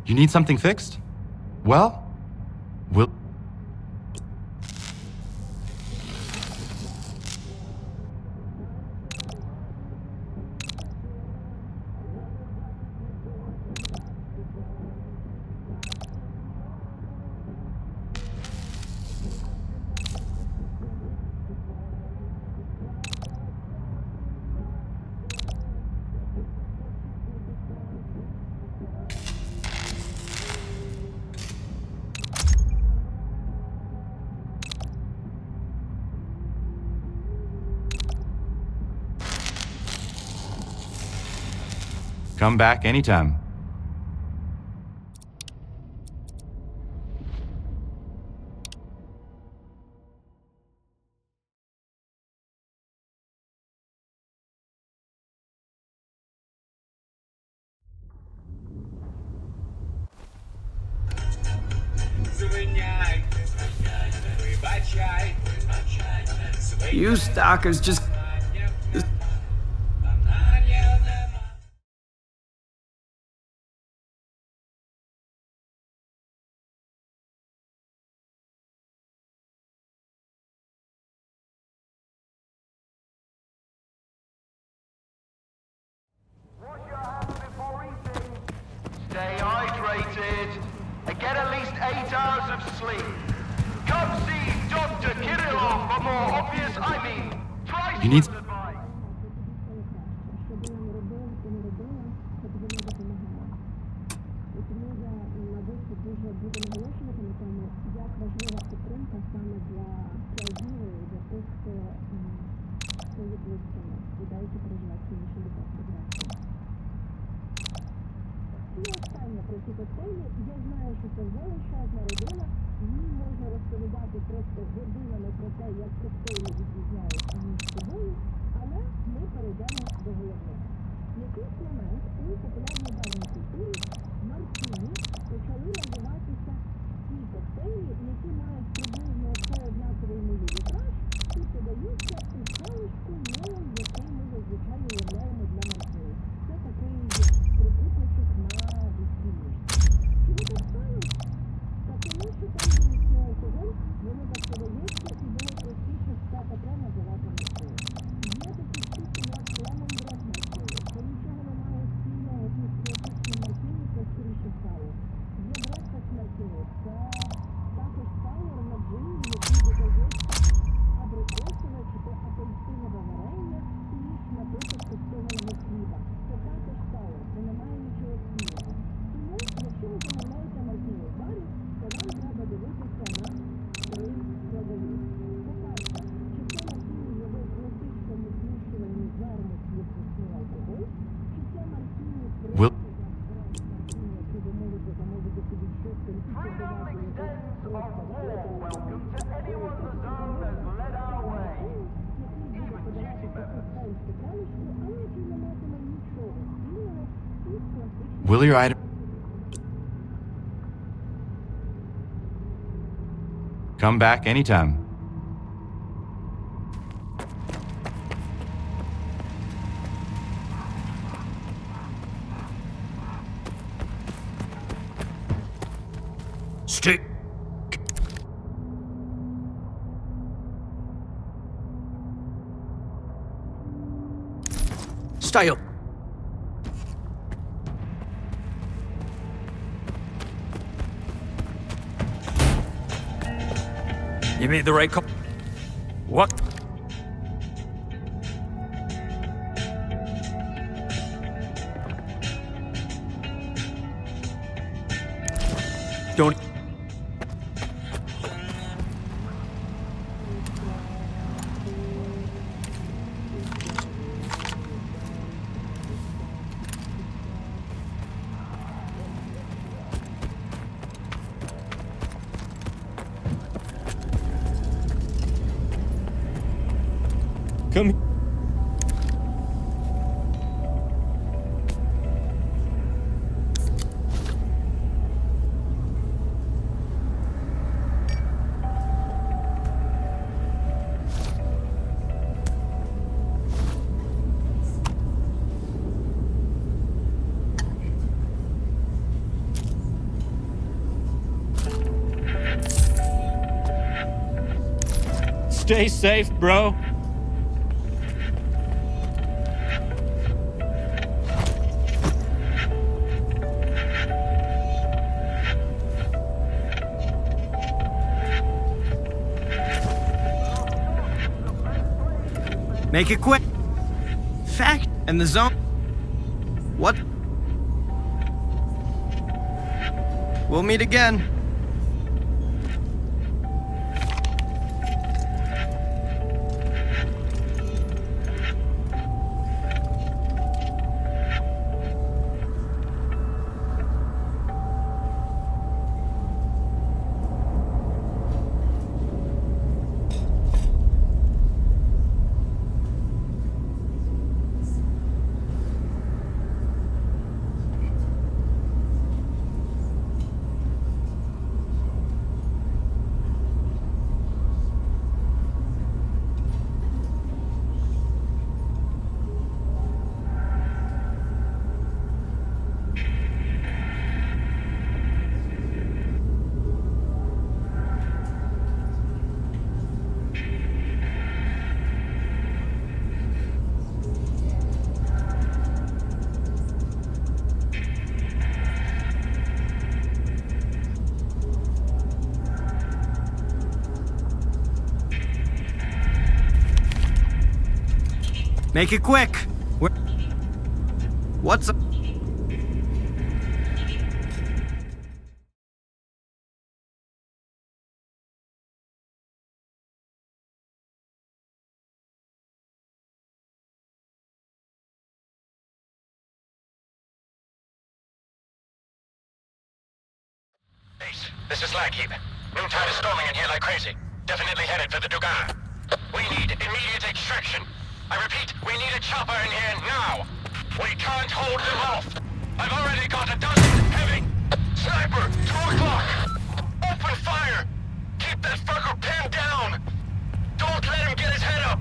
You need something fixed? Well, we'll... Come back anytime. You stalkers just... Stay hydrated and get at least 8 hours of sleep. Come see Dr. Kirillov for more obvious, You need... Я знаю, що це величезна родина, їм можна розповідати просто годинами про те, як коктейлі відрізняються між собою, але ми перейдемо до головного. В якийсь момент у популярній давній культурі маркіні почали називати Will your item... Come back anytime. Stay. Stay up. You made the right call. What? Don't... Come here. Stay safe, bro. Make it quick. Fact and the zone. What? We'll meet again. Make it quick. What's up? Ace, this is Lagheap. Noontide is storming in here like crazy. Definitely headed for the Dugan. We need immediate extraction. I repeat, we need a chopper in here now. We can't hold them off. I've already got a dozen heavy. Sniper, 2 o'clock. Open fire. Keep that fucker pinned down. Don't let him get his head up.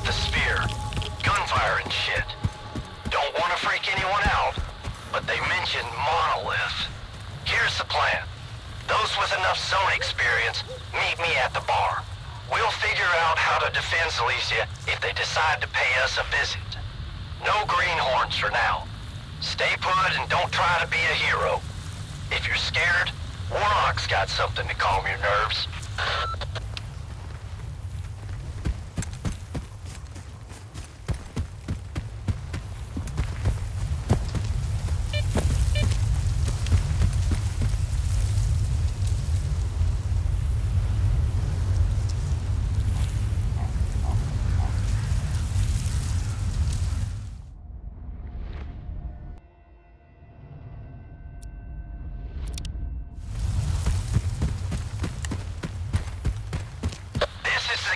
about the sphere. Gunfire and shit. Don't want to freak anyone out, but they mentioned monolith. Here's the plan. Those with enough zone experience, meet me at the bar. We'll figure out how to defend Silesia if they decide to pay us a visit. No greenhorns for now. Stay put and don't try to be a hero. If you're scared, Warlock's got something to calm your nerves.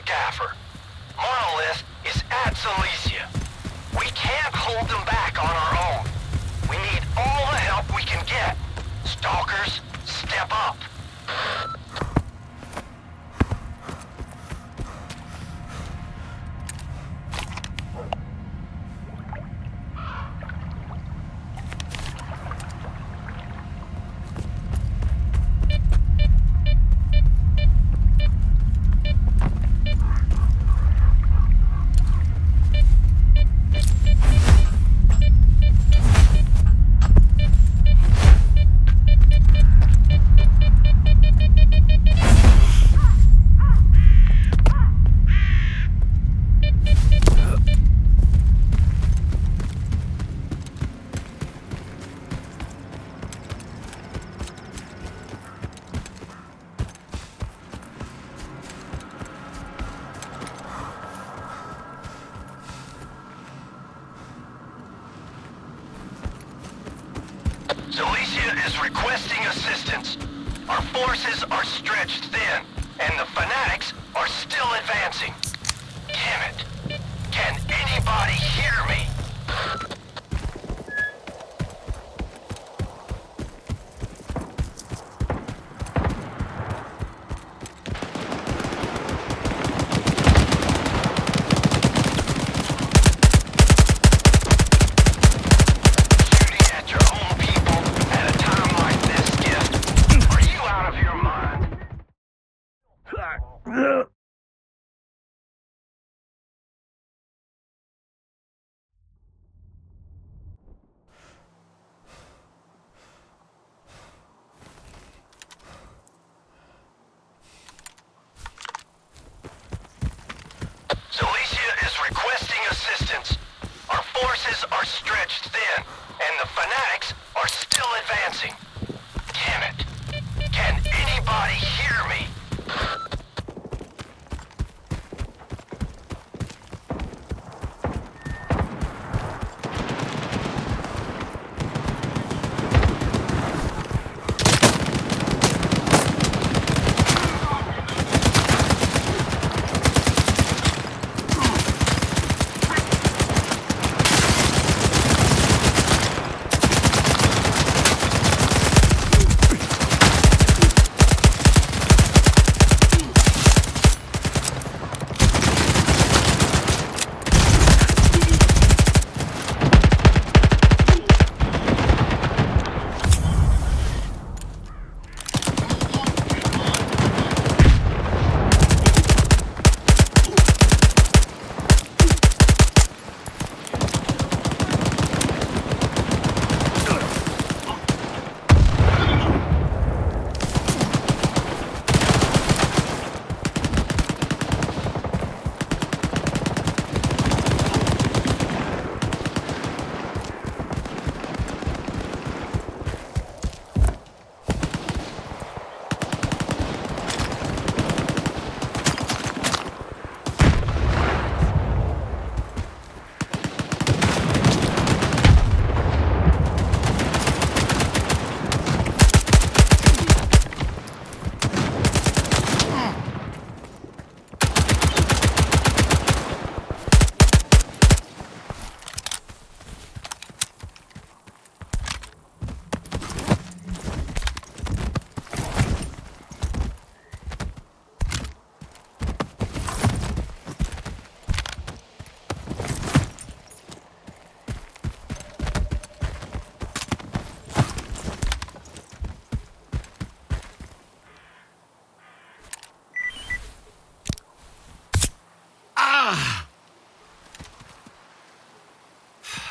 Gaffer. Monolith is at Silesia. We can't hold them back on our own. We need all the help we can get. Stalkers, step up. Silesia is requesting assistance. Our forces are stretched thin, and the fanatics are still advancing. Damn it. Can anybody hear me? Silesia is requesting assistance. Our forces are stretched thin, and the fanatics are still advancing. Damn it. Can anybody hear me?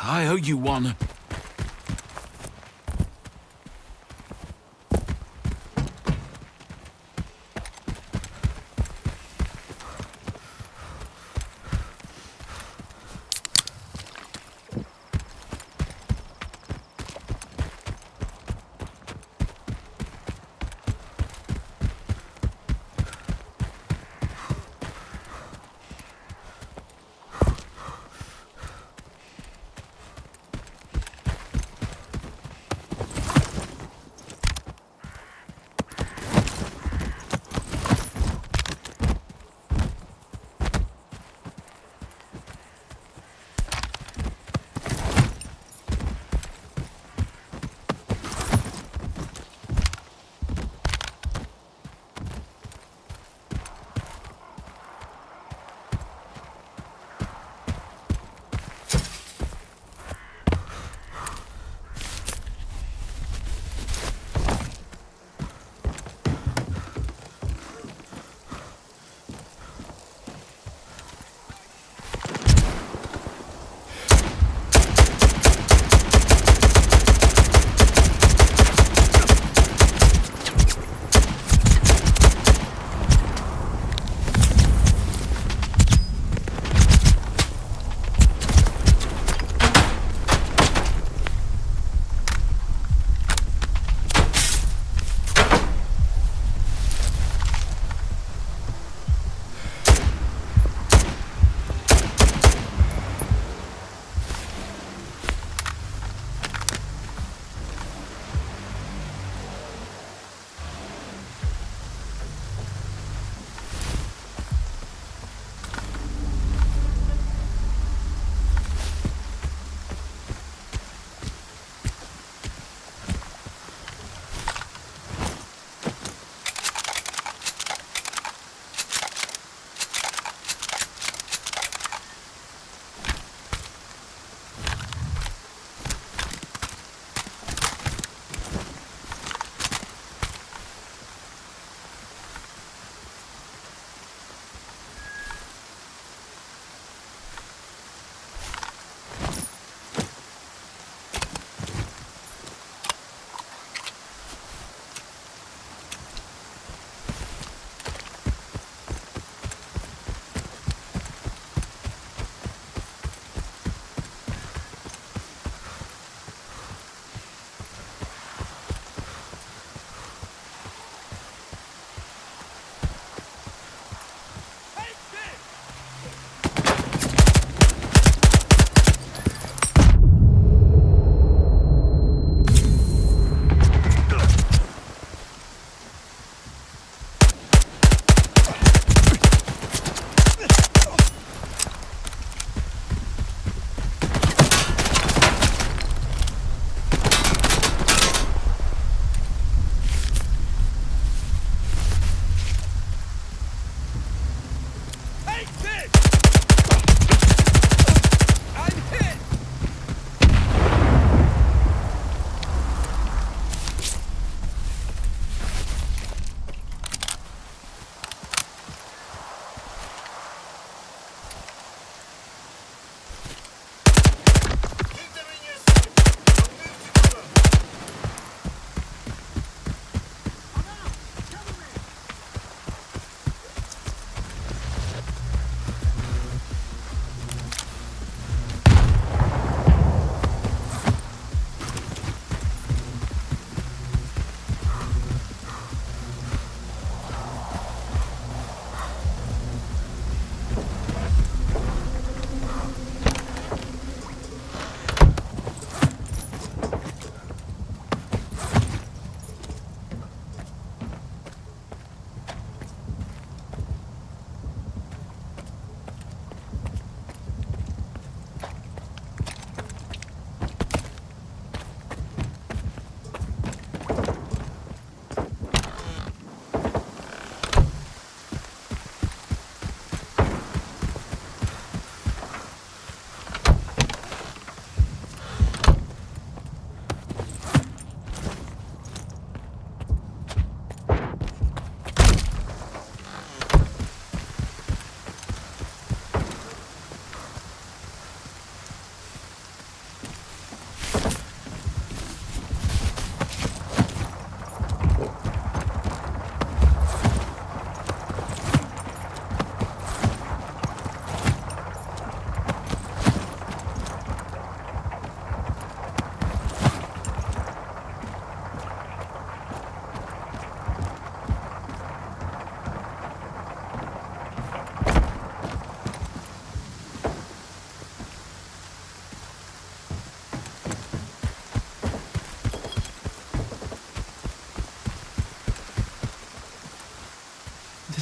I owe you one.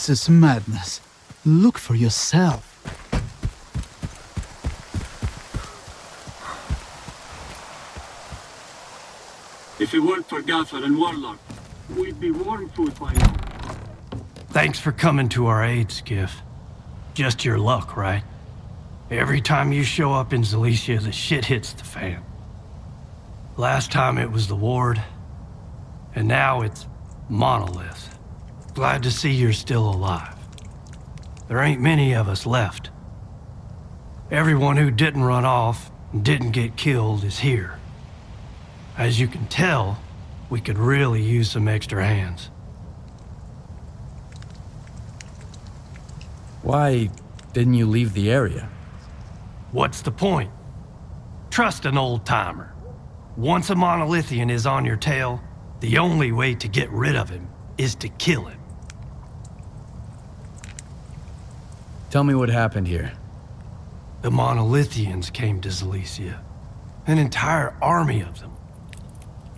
This is madness. Look for yourself. If it weren't for Gaffer and Warlock, we'd be worm food by now. Thanks for coming to our aid, Skiff. Just your luck, right? Every time you show up in Zalicia, the shit hits the fan. Last time it was the Ward, and now it's Monolith. Glad to see you're still alive. There ain't many of us left. Everyone who didn't run off and didn't get killed is here. As you can tell, we could really use some extra hands. Why didn't you leave the area? What's the point? Trust an old-timer. Once a monolithian is on your tail, the only way to get rid of him is to kill him. Tell me what happened here. The monolithians came to Zalicia. An entire army of them.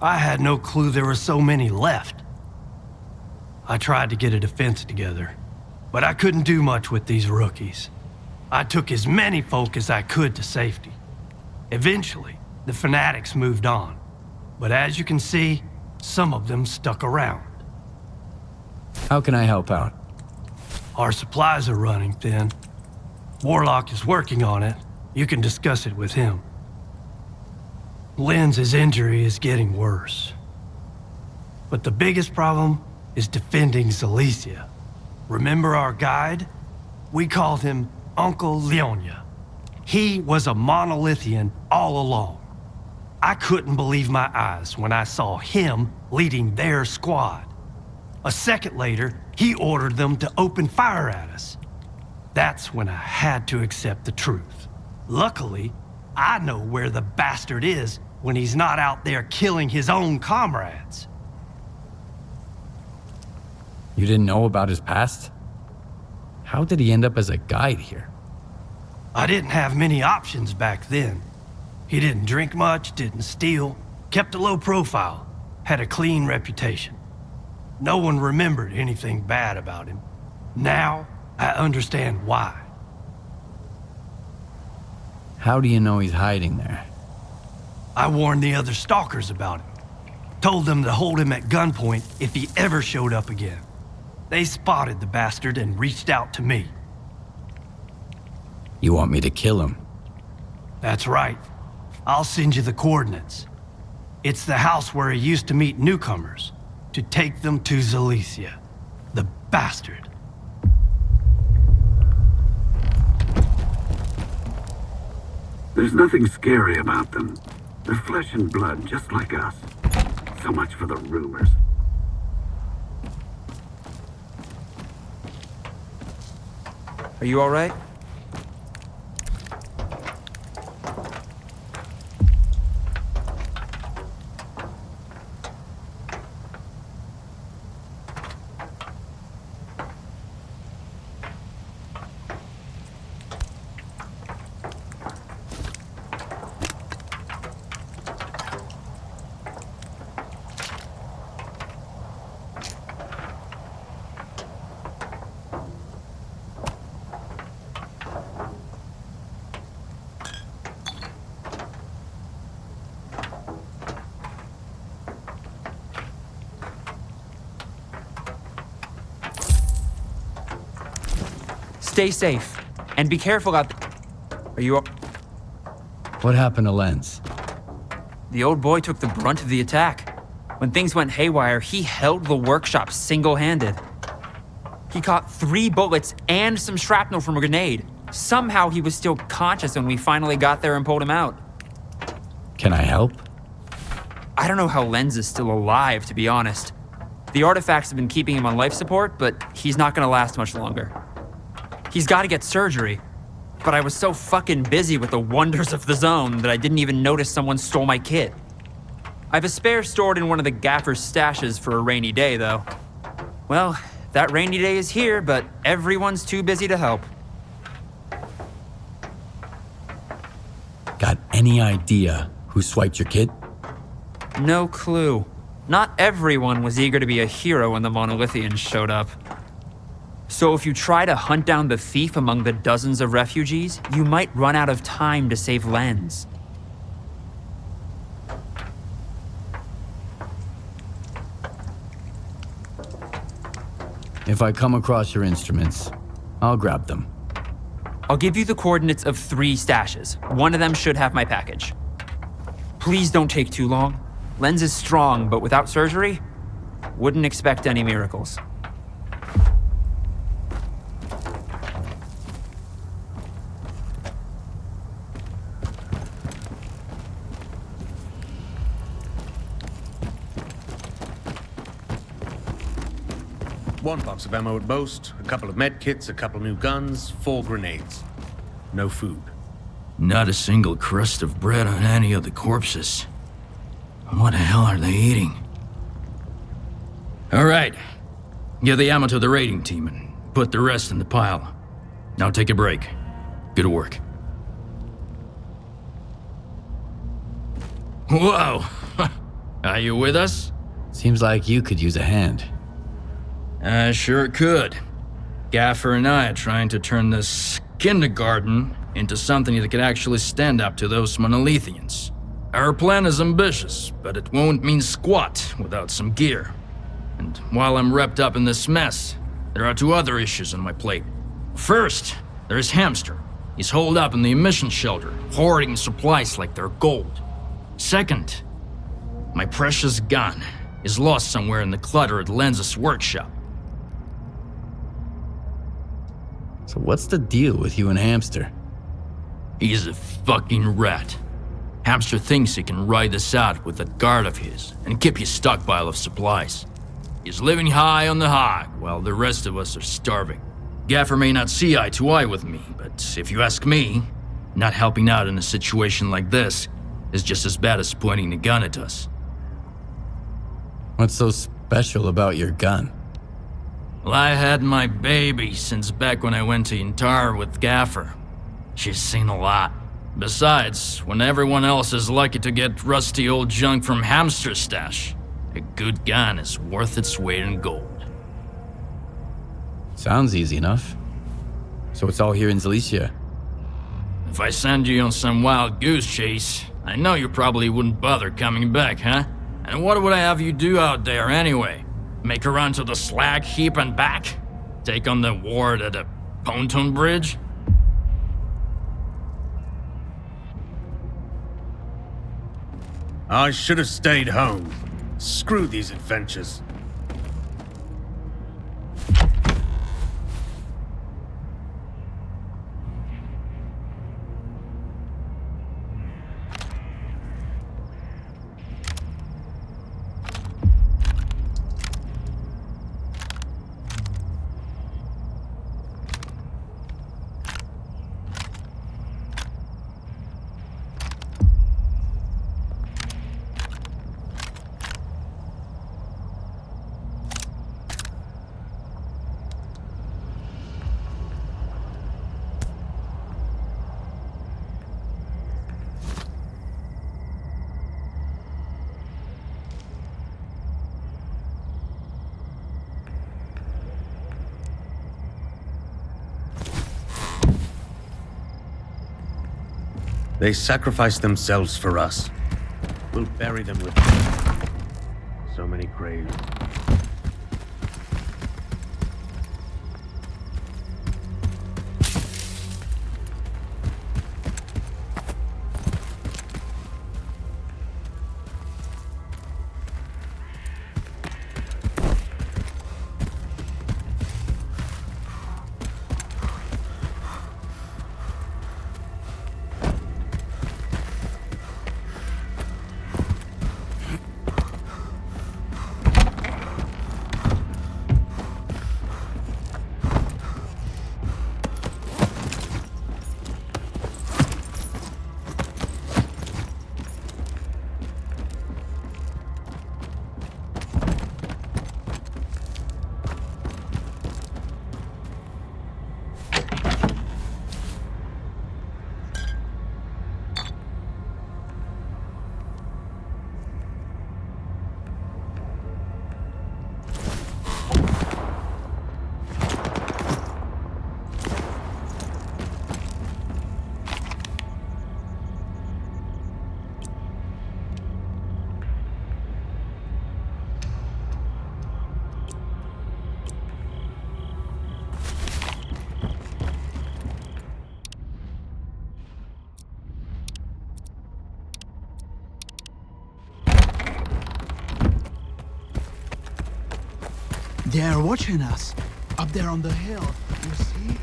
I had no clue there were so many left. I tried to get a defense together, but I couldn't do much with these rookies. I took as many folk as I could to safety. Eventually, the fanatics moved on, but as you can see, some of them stuck around. How can I help out? Our supplies are running thin. Warlock is working on it. You can discuss it with him. Lenz's injury is getting worse. But the biggest problem is defending Zalicia. Remember our guide? We called him Uncle Leonia. He was a monolithian all along. I couldn't believe my eyes when I saw him leading their squad. A second later, he ordered them to open fire at us. That's when I had to accept the truth. Luckily, I know where the bastard is when he's not out there killing his own comrades. You didn't know about his past? How did he end up as a guide here? I didn't have many options back then. He didn't drink much, didn't steal, kept a low profile, had a clean reputation. No one remembered anything bad about him. Now, I understand why. How do you know he's hiding there? I warned the other stalkers about him. Told them to hold him at gunpoint if he ever showed up again. They spotted the bastard and reached out to me. You want me to kill him? That's right. I'll send you the coordinates. It's the house where he used to meet newcomers, to take them to Zalicia. The bastard. There's nothing scary about them. They're flesh and blood, just like us. So much for the rumors. Are you all right? Stay safe, and be careful out there. Are you up? What happened to Lenz? The old boy took the brunt of the attack. When things went haywire, he held the workshop single-handed. He caught 3 bullets and some shrapnel from a grenade. Somehow he was still conscious when we finally got there and pulled him out. Can I help? I don't know how Lenz is still alive, to be honest. The artifacts have been keeping him on life support, but he's not gonna last much longer. He's gotta get surgery, but I was so fucking busy with the wonders of the zone that I didn't even notice someone stole my kit. I have a spare stored in one of the gaffer's stashes for a rainy day, though. Well, that rainy day is here, but everyone's too busy to help. Got any idea who swiped your kit? No clue. Not everyone was eager to be a hero when the Monolithians showed up. So if you try to hunt down the thief among the dozens of refugees, you might run out of time to save Lenz. If I come across your instruments, I'll grab them. I'll give you the coordinates of 3 stashes. One of them should have my package. Please don't take too long. Lenz is strong, but without surgery, wouldn't expect any miracles. One box of ammo at most, a couple of med kits, a couple new guns, 4 grenades. No food. Not a single crust of bread on any of the corpses. What the hell are they eating? All right. Give the ammo to the raiding team and put the rest in the pile. Now take a break. Good work. Whoa! Are you with us? Seems like you could use a hand. I sure could. Gaffer and I are trying to turn this kindergarten into something that could actually stand up to those monolithians. Our plan is ambitious, but it won't mean squat without some gear. And while I'm wrapped up in this mess, there are 2 other issues on my plate. First, there's Hamster. He's holed up in the emission shelter, hoarding supplies like they're gold. Second, my precious gun is lost somewhere in the clutter at Lenz's workshop. So what's the deal with you and Hamster? He's a fucking rat. Hamster thinks he can ride this out with that guard of his and keep his stockpile of supplies. He's living high on the hog while the rest of us are starving. Gaffer may not see eye to eye with me, but if you ask me, not helping out in a situation like this is just as bad as pointing the gun at us. What's so special about your gun? Well, I had my baby since back when I went to Intar with Gaffer. She's seen a lot. Besides, when everyone else is lucky to get rusty old junk from Hamster's stash, a good gun is worth its weight in gold. Sounds easy enough. So it's all here in Zalicia. If I send you on some wild goose chase, I know you probably wouldn't bother coming back, huh? And what would I have you do out there anyway? Make a run to the slag heap and back? Take on the ward at a pontoon bridge? I should have stayed home. Screw these adventures. They sacrificed themselves for us. We'll bury them with so many graves. They are watching us. Up there on the hill. You see?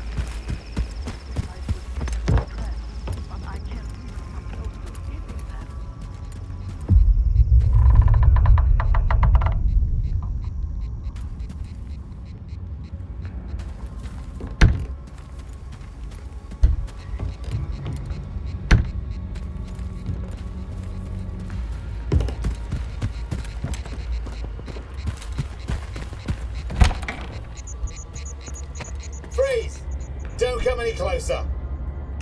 Freeze! Don't come any closer.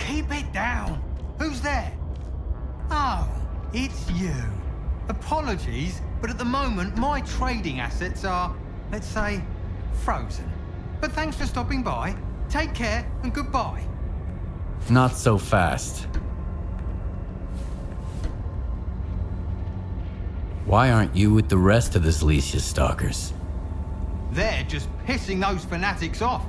Keep it down. Who's there? Oh, it's you. Apologies, but at the moment my trading assets are, let's say, frozen. But thanks for stopping by. Take care and goodbye. Not so fast. Why aren't you with the rest of the Silesia stalkers? They're just pissing those fanatics off.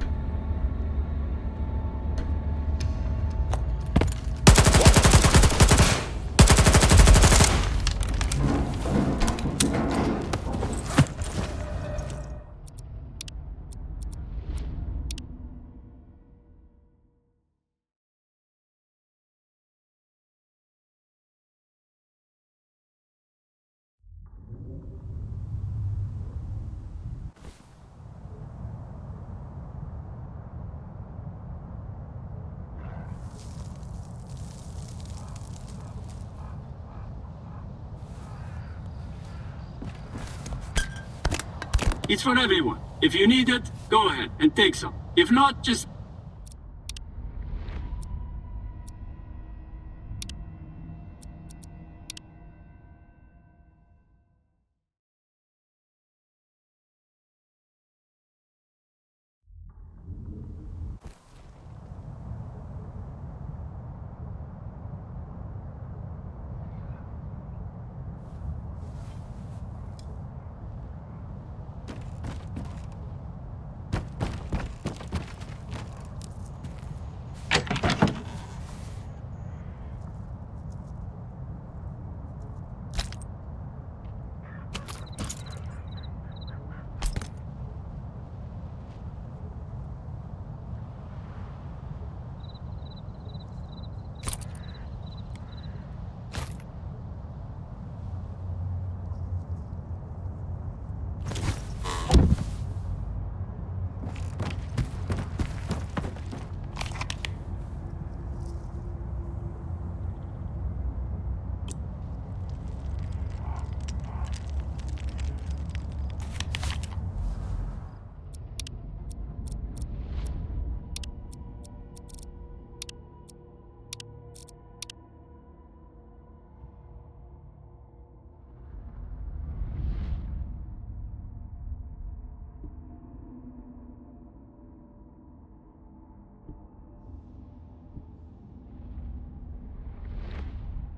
It's for everyone. If you need it, go ahead and take some. If not, just